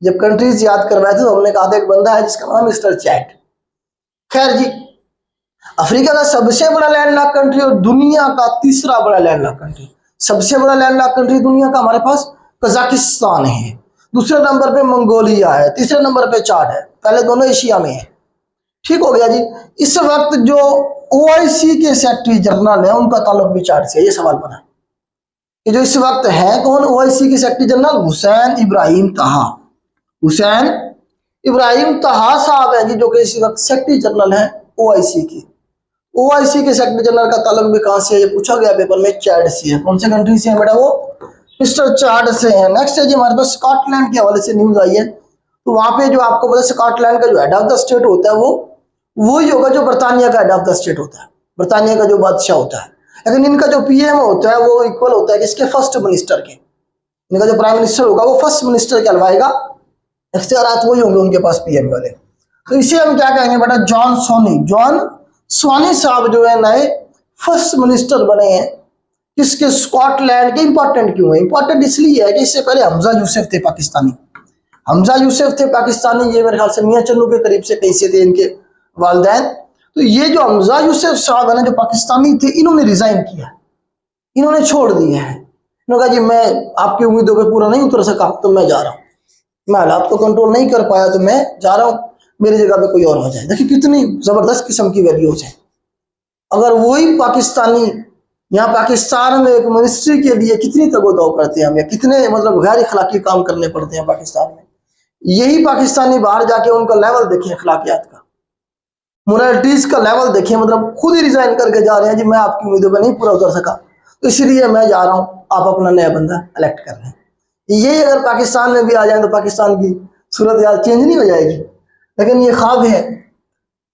जब कंट्रीज याद करवाए थे तो हमने कहा था एक बंदा है जिसका नाम मिस्टर चैड। खैर जी, अफ्रीका का सबसे बड़ा लैंड लॉक्ड कंट्री और दुनिया का तीसरा बड़ा लैंड लॉक्ड कंट्री। सबसे बड़ा लैंड लॉक्ड कंट्री दुनिया का हमारे पास कजाकिस्तान है, दूसरे नंबर पे मंगोलिया है, तीसरे नंबर पे चाड है, पहले दोनों एशिया में है। ठीक हो गया जी। इस वक्त जो ओआईसी के सेक्रेटरी जनरल है उनका ताल्लुक भी चार्ट से, ये सवाल बना कि जो इस वक्त है कौन ओआईसी के सेक्रेटरी जनरल, हुसैन इब्राहिम ताहा। हुसैन इब्राहिम ताहा साहब है जी, जो कि इस वक्त सेक्रेटरी जनरल है ओआईसी की। ओआईसी के सेक्रेटरी जनरल का ताल्लुक भी कहां से है, ये पूछा गया पेपर में, चाड से है। कौन से कंट्री से है बेटा, वो मिस्टर चाड से है। नेक्स्ट है जी हमारे पास स्कॉटलैंड के हवाले से न्यूज आई है। तो वहां पे जो आपको पता है स्कॉटलैंड का जो हेड ऑफ द स्टेट होता है वो वही होगा जो बर्तानिया का हेड ऑफ द स्टेट होता है, बर्तानिया का जो बादशाह होता है। लेकिन इनका जो पीएम होता है वो इक्वल होता है किसके, फर्स्ट मिनिस्टर के। इनका जो प्राइम मिनिस्टर होगा वो फर्स्ट मिनिस्टर कहलवाएगा, इख्तियारात वही होंगे उनके पास पीएम वाले। तो इसे हम क्या कहेंगे बेटा, जॉन सोनी। जॉन सोनी साहब जो है नए फर्स्ट मिनिस्टर बने हैं किसके, स्कॉटलैंड के। इंपॉर्टेंट क्यों है? इंपॉर्टेंट इसलिए है कि इससे पहले हमजा यूसुफ थे पाकिस्तानी, हमजा यूसुफ थे पाकिस्तानी, ये मेरे ख्याल से मियां चन्नू के करीब से कहीं से थे इनके वालिदैन। तो ये जो हमजा यूसुफ साहब है ना, जो पाकिस्तानी थे, इन्होंने रिजाइन किया, इन्होंने छोड़ दिया है। इन्होंने कहा जी मैं आपकी उम्मीदों पे पूरा नहीं उतर सका तो मैं जा रहा हूँ, मैं हालात को कंट्रोल नहीं कर पाया तो मैं जा रहा हूँ, मेरी जगह पे कोई और हो जाए। देखिए कितनी जबरदस्त किस्म की वैल्यूज है। अगर वही पाकिस्तानी यहाँ पाकिस्तान में एक मिनिस्ट्री के लिए कितनी तगोदाव करते हैं हम, या कितने मतलब गैर इखलाकी काम करने पड़ते हैं पाकिस्तान में, यही पाकिस्तानी बाहर जाके उनका लेवल देखें, अखलाकियात का, मोरालिटीज का लेवल देखें, मतलब खुद ही रिजाइन करके जा रहे हैं जी मैं आपकी उम्मीदों पर नहीं पूरा उतर सका तो इसलिए मैं जा रहा हूँ, आप अपना नया बंदा इलेक्ट कर रहे हैं। ये अगर पाकिस्तान में भी आ जाए तो पाकिस्तान की सूरत हाल चेंज नहीं हो जाएगी। लेकिन ये ख्वाब है,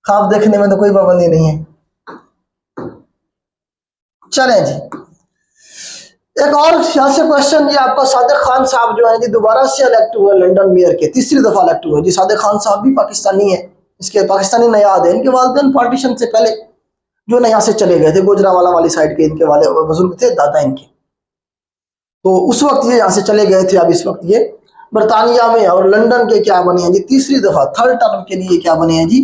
ख्वाब देखने में तो कोई पाबंदी नहीं है। चलें जी, एक और यहाँ से क्वेश्चन, ये आपका सादिक खान साहब जो है जी दोबारा से इलेक्ट हुए लंदन मेयर के, तीसरी दफा इलेक्ट हुए जी। सादिक खान साहब भी पाकिस्तानी है, इसके पाकिस्तानी नयाद है। इनके वालिदैन पार्टीशन से पहले जो ना यहाँ से चले गए थे, गुजरांवाला वाली साइड के इनके वाले बुजुर्ग थे, दादा इनके, तो उस वक्त ये यहाँ से चले गए थे। अब इस वक्त ये बरतानिया में और लंदन के क्या बने हैं जी, तीसरी दफा थर्ड टर्म के लिए क्या बने हैं जी,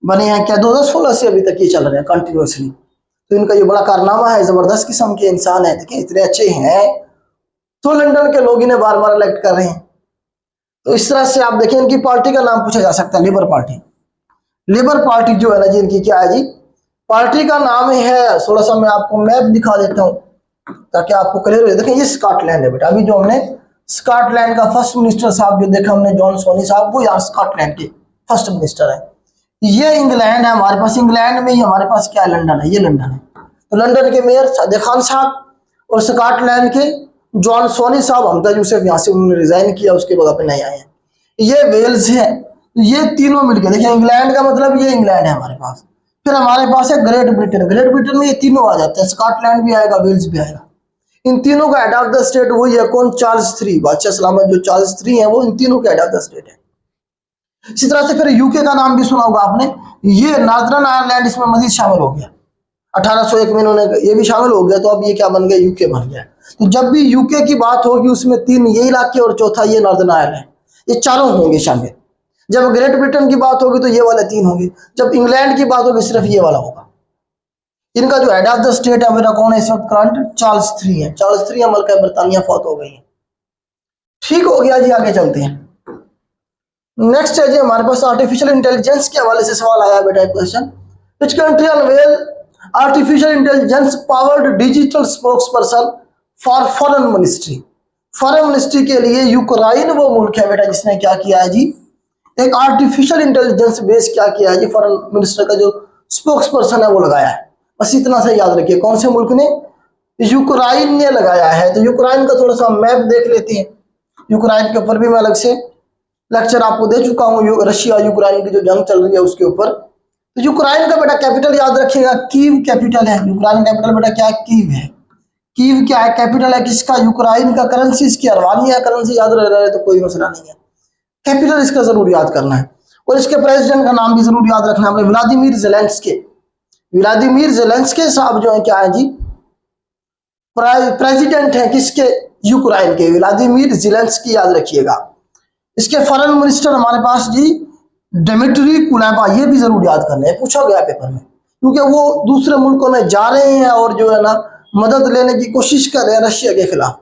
बने हैं क्या 2016 से अभी तक ये चल रहे हैं कंटिन्यूसली। तो इनका ये बड़ा कारनामा है, जबरदस्त किस्म के इंसान है, देखिए इतने अच्छे हैं तो लंदन के लोग इन्हें बार बार इलेक्ट कर रहे हैं। तो इस तरह से आप देखें, इनकी पार्टी का नाम पूछा जा सकता है, लेबर पार्टी। लेबर पार्टी जो है ना जी, इनकी क्या है जी, पार्टी का नाम है, थोड़ा सा मैं आपको मैप दिखा देता हूँ ताकि आपको क्लियर हो। देखें ये स्कॉटलैंड है बेटा, अभी जो हमने स्कॉटलैंड का फर्स्ट मिनिस्टर साहब जो देखा हमने, जॉन सोनी साहब, वो यहाँ स्कॉटलैंड के फर्स्ट मिनिस्टर है। ये इंग्लैंड है हमारे पास, इंग्लैंड में ही हमारे पास क्या है, लंदन है, ये लंदन है। तो लंदन के मेयर सादिक खान साहब और स्कॉटलैंड के जॉन सोनी साहब, हमजा यूसुफ यहाँ से उन्होंने रिजाइन किया, उसके बाद अपने नए आए हैं। ये वेल्स है, ये तीनों मिलकर, देखिए इंग्लैंड का मतलब ये इंग्लैंड है हमारे पास। फिर हमारे पास है ग्रेट ब्रिटेन, ग्रेट ब्रिटेन में ये तीनों आ जाते हैं, स्कॉटलैंड भी आएगा, वेल्स भी आएगा। इन तीनों का हेड ऑफ द स्टेट वही है, कौन, चार्ल्स III, बादशाह सलामत जो चार्ल्स III है, वो इन तीनों के हेड ऑफ द स्टेट है। इसी तरह से फिर यूके का नाम भी सुना होगा आपने, ये नॉर्दर्न आयरलैंड इसमें मजीद शामिल हो गया, 1801 में इन्होंने ये भी शामिल हो गया, तो अब ये क्या बन गया, यूके बन गया। तो जब भी यूके की बात होगी उसमें 3 ये इलाके और चौथा ये नॉर्दर्न आयरलैंड, ये चारों होंगे शामिल। जब ग्रेट ब्रिटेन की बात होगी तो ये वाले 3 होंगे, जब इंग्लैंड की बात होगी सिर्फ ये वाला होगा। इनका जो हेड ऑफ द स्टेट है मेरा कौन है इस वक्त करंट, चार्ल्स III है। चार्ल्स III अमल का बरतानिया फौत हो गई है। ठीक हो गया जी, आगे चलते हैं। नेक्स्ट है जी हमारे पास आर्टिफिशियल इंटेलिजेंस के हवाले से सवाल आया बेटा, एक question, which country unveil artificial intelligence powered digital spokesperson for foreign ministry. Foreign ministry के लिए यूक्रेन वो मुल्क है बेटा जिसने क्या किया है जी, एक आर्टिफिशियल इंटेलिजेंस बेस क्या किया है जी, फॉरेन मिनिस्टर का जो स्पोक्स पर्सन है वो लगाया है। बस इतना सा याद रखिए, कौन से मुल्क ने, यूक्रेन ने लगाया है। तो यूक्रेन का थोड़ा सा मैप देख लेते हैं, यूक्रेन के ऊपर भी मैं अलग से लेक्चर आपको दे चुका हूँ, रशिया यूक्रेन की जो जंग चल रही है उसके ऊपर। तो यूक्रेन का बेटा कैपिटल याद रखिएगा, कीव कैपिटल है। यूक्रेन कैपिटल बेटा क्या है, कीव है। कीव क्या है, कैपिटल है किसका, यूक्रेन का। करेंसी इसकी अरवानी है, करेंसी याद रह रहा है तो कोई मसला नहीं है, कैपिटल इसका जरूर याद करना है। और इसके प्रेसिडेंट का नाम भी जरूर याद रखना है, व्लादिमीर ज़ेलेंस्की। व्लादिमीर ज़ेलेंस्की साहब जो है क्या है जी, प्रेसिडेंट है किसके, यूक्रेन के, व्लादिमीर ज़ेलेंस्की याद रखिएगा। इसके फॉरेन मिनिस्टर हमारे पास जी डिमिट्री कुलेबा, ये भी जरूर याद करना है, पूछा गया पेपर में, क्योंकि वो दूसरे मुल्कों में जा रहे हैं और जो है ना मदद लेने की कोशिश कर रहे हैं रशिया के खिलाफ,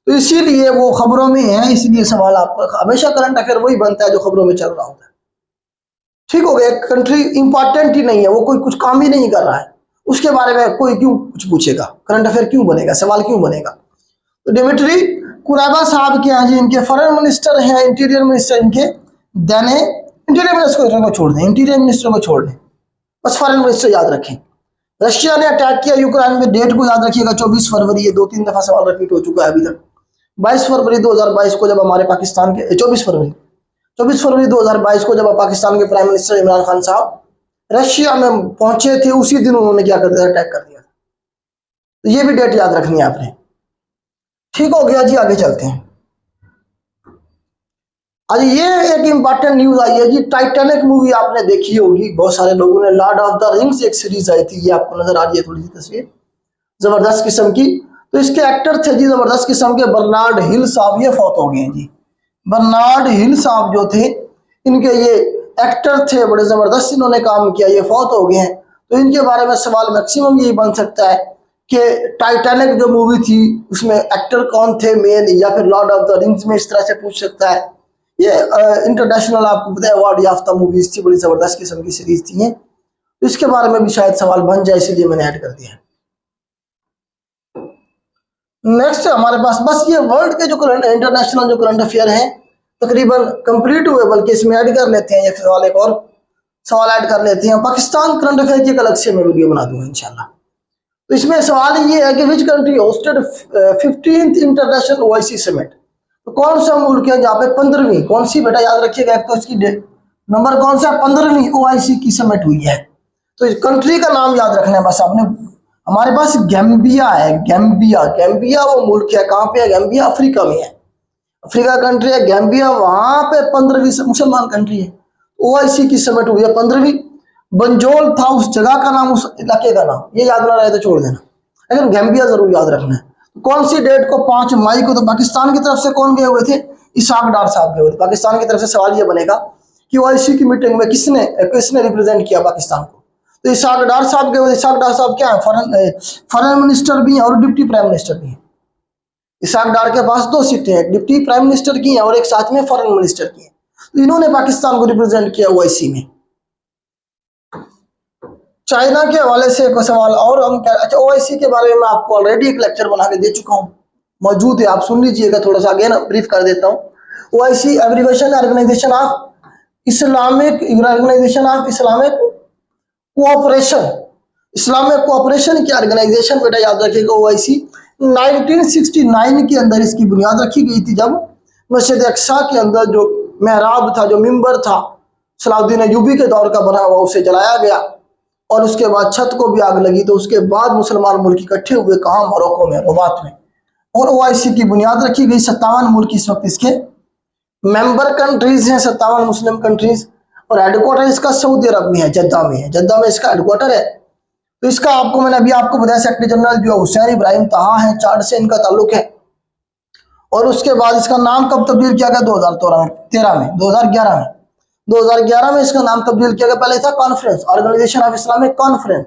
तो इसीलिए वो खबरों में है, इसलिए सवाल आपका हमेशा करंट अफेयर वही बनता है जो खबरों में चल रहा होता है। ठीक हो गया, एक कंट्री इंपॉर्टेंट ही नहीं है, वो कोई कुछ काम ही नहीं कर रहा है, उसके बारे में कोई क्यों कुछ पूछेगा, करंट अफेयर क्यों बनेगा, सवाल क्यों बनेगा। तो डिमिट्री कुलेबा साहब के यहाँ जी इनके फॉरेन मिनिस्टर हैं, इंटीरियर मिनिस्टर इनके देने, इंटीरियर मिनिस्टर को छोड़ दें, इंटीरियर मिनिस्टर को छोड़ दें, बस फॉरेन मिनिस्टर याद रखें। रशिया ने अटैक किया यूक्रेन में, डेट को याद रखिएगा 24 फरवरी, ये 2-3 दफा सवाल रिपीट हो चुका है अभी तक। 22 फरवरी 2022 को जब हमारे पाकिस्तान के 24 फरवरी 2022 को जब पाकिस्तान के प्राइम मिनिस्टर इमरान खान साहब रशिया में पहुंचे थे, उसी दिन उन्होंने क्या कर दिया, अटैक कर दिया। तो ये भी डेट याद रखनी है आपने। ठीक हो गया जी, आगे चलते हैं। आज ये एक इंपॉर्टेंट न्यूज आई है जी, टाइटैनिक मूवी आपने देखी होगी बहुत सारे लोगों ने। लॉर्ड ऑफ द रिंग्स एक सीरीज आई थी, ये आपको नजर आ रही है थोड़ी सी तस्वीर, जबरदस्त किस्म की। तो इसके एक्टर थे जी जबरदस्त किस्म के, बर्नार्ड हिल साहब, ये फौत हो गए हैं जी। बर्नार्ड हिल साहब जो थे, इनके ये एक्टर थे, बड़े जबरदस्त इन्होंने काम किया, ये फौत हो गए हैं। तो इनके बारे में सवाल मैक्सिमम यही बन सकता है कि टाइटैनिक जो मूवी थी उसमें एक्टर कौन थे मेन, या फिर लॉर्ड ऑफ द रिंग्स में इस तरह से पूछ सकता है। ये इंटरनेशनल आपको पता है अवार्ड याफ्ता मूवीज थी, बड़ी जबरदस्त किस्म की सीरीज थी ये। तो इसके बारे में भी शायद सवाल बन जाए, इसलिए मैंने ऐड कर दिया। नेक्स्ट हमारे पास बस ये वर्ल्ड के जो करंट इंटरनेशनल जो करंट अफेयर हैं तकरीबन कंप्लीट हुए, बल्कि इसमें ऐड कर लेते हैं एक सवाल, एक और सवाल ऐड कर लेते हैं। पाकिस्तान करंट अफेयर की एक अलग से मैं वीडियो बना दूंगा इंशाल्लाह। तो इसमें सवाल ये है कि which country hosted 15th international OIC summit. तो कौन सा मुल्क है जहाँ पे 15वीं, कौन सी बेटा याद रखिएगा, एक तो इसकी नंबर कौन सा, 15वीं ओआईसी की समिट हुई है। तो इस कंट्री का नाम याद रखना है बस आपने। हमारे पास गैम्बिया है, गैम्बिया, गैम्बिया वो मुल्क है, कहाँ पे है गैम्बिया, अफ्रीका में है, अफ्रीका कंट्री है गैम्बिया। वहां पे 15वीं मुसलमान कंट्री है, ओआईसी की समिट हुई है 15वीं। बंजोल था उस जगह का नाम, उस इलाके का नाम, ये याद ना रहे तो छोड़ देना, लेकिन गैम्बिया जरूर याद रखना है। कौन सी डेट को, 5 मई को। तो पाकिस्तान की तरफ से कौन गए हुए थे, इसाक डार साहब गए हुए थे। पाकिस्तान की तरफ से सवाल ये बनेगा कि ओआईसी की मीटिंग में किसने किसने रिप्रेजेंट किया पाकिस्तान को। तो इसाक डार साहब गए हुए। इसाक डार साहब क्या है, फॉरेन मिनिस्टर भी हैं और डिप्टी प्राइम मिनिस्टर भी हैं। इसाक डार के पास 2 सीटें हैं, डिप्टी प्राइम मिनिस्टर की हैं और एक साथ में फॉरेन मिनिस्टर की हैं। तो इन्होंने पाकिस्तान को रिप्रेजेंट किया ओआईसी में। चाइना के हवाले से एक सवाल और हम अच्छा, ओआईसी के बारे में आपको ऑलरेडी एक लेक्चर बना के दे चुका हूँ, मौजूद है, आप सुन लीजिएगा। थोड़ा सा अगेन ब्रीफ कर देता हूँ। OIC abbreviation organisation of Islamic cooperation, Islamic cooperation की ऑर्गेनाइजेशन बेटा याद रखिएगा ओआईसी। 1969 के अंदर इसकी बुनियाद रखी गई थी, जब मस्जिद अक्सा के अंदर जो मेहराब था, जो मिंबर था, सलाउद्दीन अयूबी के दौर का बना हुआ, उसे जलाया गया और उसके बाद छत को भी आग लगी। तो उसके बाद मुसलमान मुल्क इकट्ठे हुए, कहाँ, मोरक्को में, रबात में, और ओआईसी की बुनियाद रखी गई। 57 मुल्क इस वक्त इसके मेंबर कंट्रीज हैं, 57 मुस्लिम कंट्रीज। और हेडक्वार्टर इसका सऊदी अरब में है, जद्दा में है, जद्दा में इसका हेडक्वार्टर है। तो इसका आपको मैंने अभी आपको बताया, सेक्रेटरी जनरल जो हुसैन इब्राहिम ताहा है, चार्ड से इनका ताल्लुक है। और उसके बाद इसका नाम कब तब्दील किया गया, 2013 में, 2011 में इसका नाम तब्दील किया गया। पहले था conference, organisation of Islamic conference,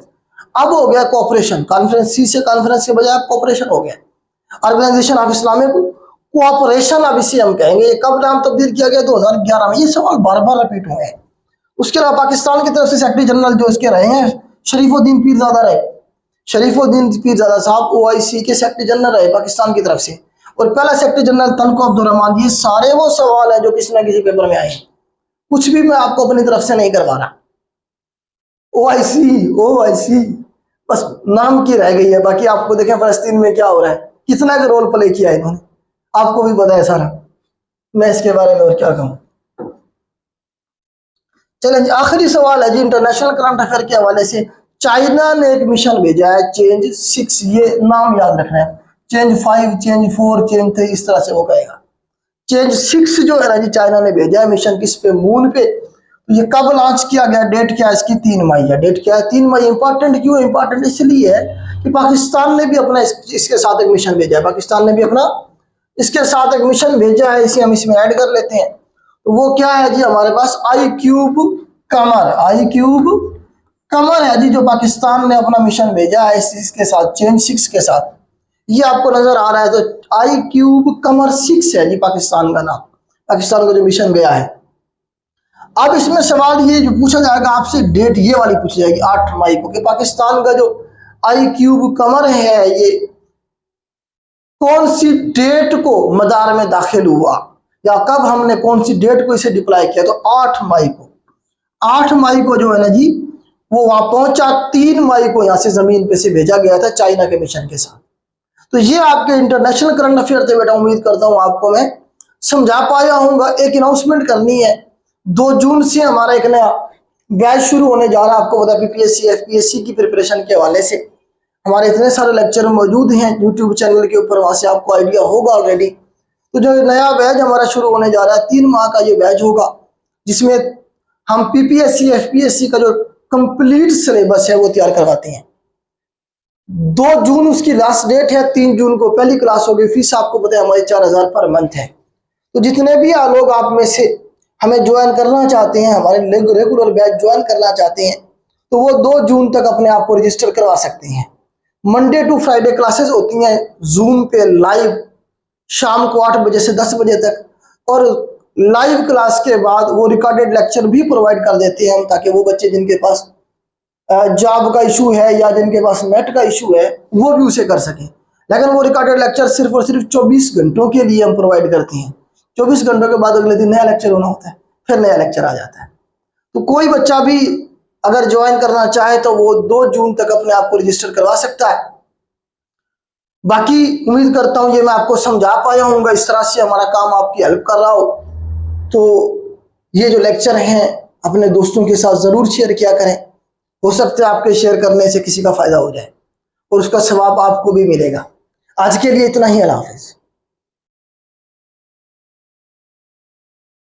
अब हो गया कॉपरेशन, कॉन्फ्रेंस सी से कॉन्फ्रेंस के बजाय कॉपरेशन हो गया, ऑर्गेनाइजेशन ऑफ इस्लामिक कोऑपरेशन अब इसे हम कहेंगे। ये कब नाम तब्दील किया गया, 2011 में। ये सवाल बार बार रिपीट हुए हैं। उसके अलावा पाकिस्तान की तरफ से सेक्रेटरी जनरल जो इसके रहे हैं, शरीफुद्दीन पीरजादा रहे, शरीफुद्दीन पीरजादा साहब ओआईसी के सेक्रेटरी जनरल रहे पाकिस्तान की तरफ से। और पहला सेक्रेटरी जनरल तनको अब्दुर्रहमान। ये सारे वो सवाल है जो किसी ना किसी पेपर में आए हैं, कुछ भी मैं आपको अपनी तरफ से नहीं करवा रहा। ओआईसी, ओआईसी बस नाम की रह गई है, बाकी आपको देखें फलस्तीन में क्या हो रहा है, कितना का रोल प्ले किया है इन्होंने, आपको भी पता है सारा, मैं इसके बारे में और क्या कहूँ। चलें, आखिरी सवाल है जी इंटरनेशनल करंट अफेयर के हवाले से। चाइना ने एक मिशन भेजा है, चेंज 6, ये नाम याद रखना है, चेंज 5, चेंज 4, चेंज 3, इस तरह से वो कहेगा। चेंज 6 जो है ना जी, चाइना ने भेजा है मिशन, किस पे, मून पे। तो ये कब लॉन्च किया गया, डेट क्या है इसकी, 3 मई है। डेट क्या है, 3 मई। इंपॉर्टेंट क्यों है, इंपॉर्टेंट इसलिए है कि पाकिस्तान ने भी अपना इसके साथ एक मिशन भेजा है, पाकिस्तान ने भी अपना इसके साथ एक मिशन भेजा है, इसे हम इसमें ऐड कर लेते हैं। तो वो क्या है जी, हमारे पास आई क्यूब कमर, आई क्यूब कमर है जी, जो पाकिस्तान ने अपना मिशन भेजा है इसके साथ, चेंज 6 के साथ। ये आपको नजर आ रहा है, तो आई क्यूब कमर 6 है जी पाकिस्तान का नाम, पाकिस्तान का जो मिशन गया है। अब इसमें सवाल ये जो पूछा जाएगा आपसे, डेट ये वाली पूछी जाएगी 8 मई को, कि पाकिस्तान का जो आई क्यूब कमर है ये कौन सी डेट को मदार में दाखिल हुआ, या कब हमने कौन सी डेट को इसे डिप्लॉय किया। तो 8 मई को, 8 मई को जो है ना जी वो वहां पहुंचा। 3 मई को यहां से जमीन पे से भेजा गया था चाइना के मिशन के साथ। तो ये आपके इंटरनेशनल करंट अफेयर थे बेटा, उम्मीद करता हूं आपको मैं समझा पाया हूँ। एक अनाउंसमेंट करनी है, 2 जून से हमारा एक नया बैच शुरू होने जा रहा है, आपको पता है, पीपीएससी एफपीएससी की प्रिपरेशन के हवाले से। हमारे इतने सारे लेक्चर मौजूद हैं यूट्यूब चैनल के ऊपर, वहां से आपको आइडिया होगा ऑलरेडी। तो जो नया बैच हमारा शुरू होने जा रहा है, 3 माह का ये बैच होगा, जिसमें हम पीपीएससी एफपीएससी का जो कंप्लीट सिलेबस है वो तैयार करवाते हैं। 2 जून उसकी लास्ट डेट है, 3 जून को पहली क्लास होगी। फीस आपको पता है हमारी 4000 पर मंथ है। तो जितने भी लोग आप में से हमें ज्वाइन करना चाहते हैं, हमारे रेगुलर बैच ज्वाइन करना चाहते हैं, तो वो 2 जून तक अपने आप को रजिस्टर करवा सकते हैं। मंडे टू फ्राइडे क्लासेस होती हैं जूम पे लाइव, शाम को 8 बजे से 10 बजे तक, और लाइव क्लास के बाद वो रिकॉर्डेड लेक्चर भी प्रोवाइड कर देते हैं हम, ताकि वो बच्चे जिनके पास जॉब का इशू है या जिनके पास नेट का इशू है वो भी उसे कर सकें। लेकिन वो रिकॉर्डेड लेक्चर सिर्फ और सिर्फ 24 घंटों के लिए हम प्रोवाइड करते हैं। 24 घंटों के बाद अगले दिन नया लेक्चर होना होता है, फिर नया लेक्चर आ जाता है। तो कोई बच्चा भी अगर ज्वाइन करना चाहे तो वो 2 जून तक अपने आप को रजिस्टर करवा सकता है। बाकी उम्मीद करता हूं ये मैं आपको समझा पाया हूँ, इस तरह से हमारा काम आपकी हेल्प कर रहा हो। तो ये जो लेक्चर हैं अपने दोस्तों के साथ जरूर शेयर किया करें, हो सकता है आपके शेयर करने से किसी का फायदा हो जाए और उसका सवाब आपको भी मिलेगा। आज के लिए इतना ही, अल्लाह हाफिज़।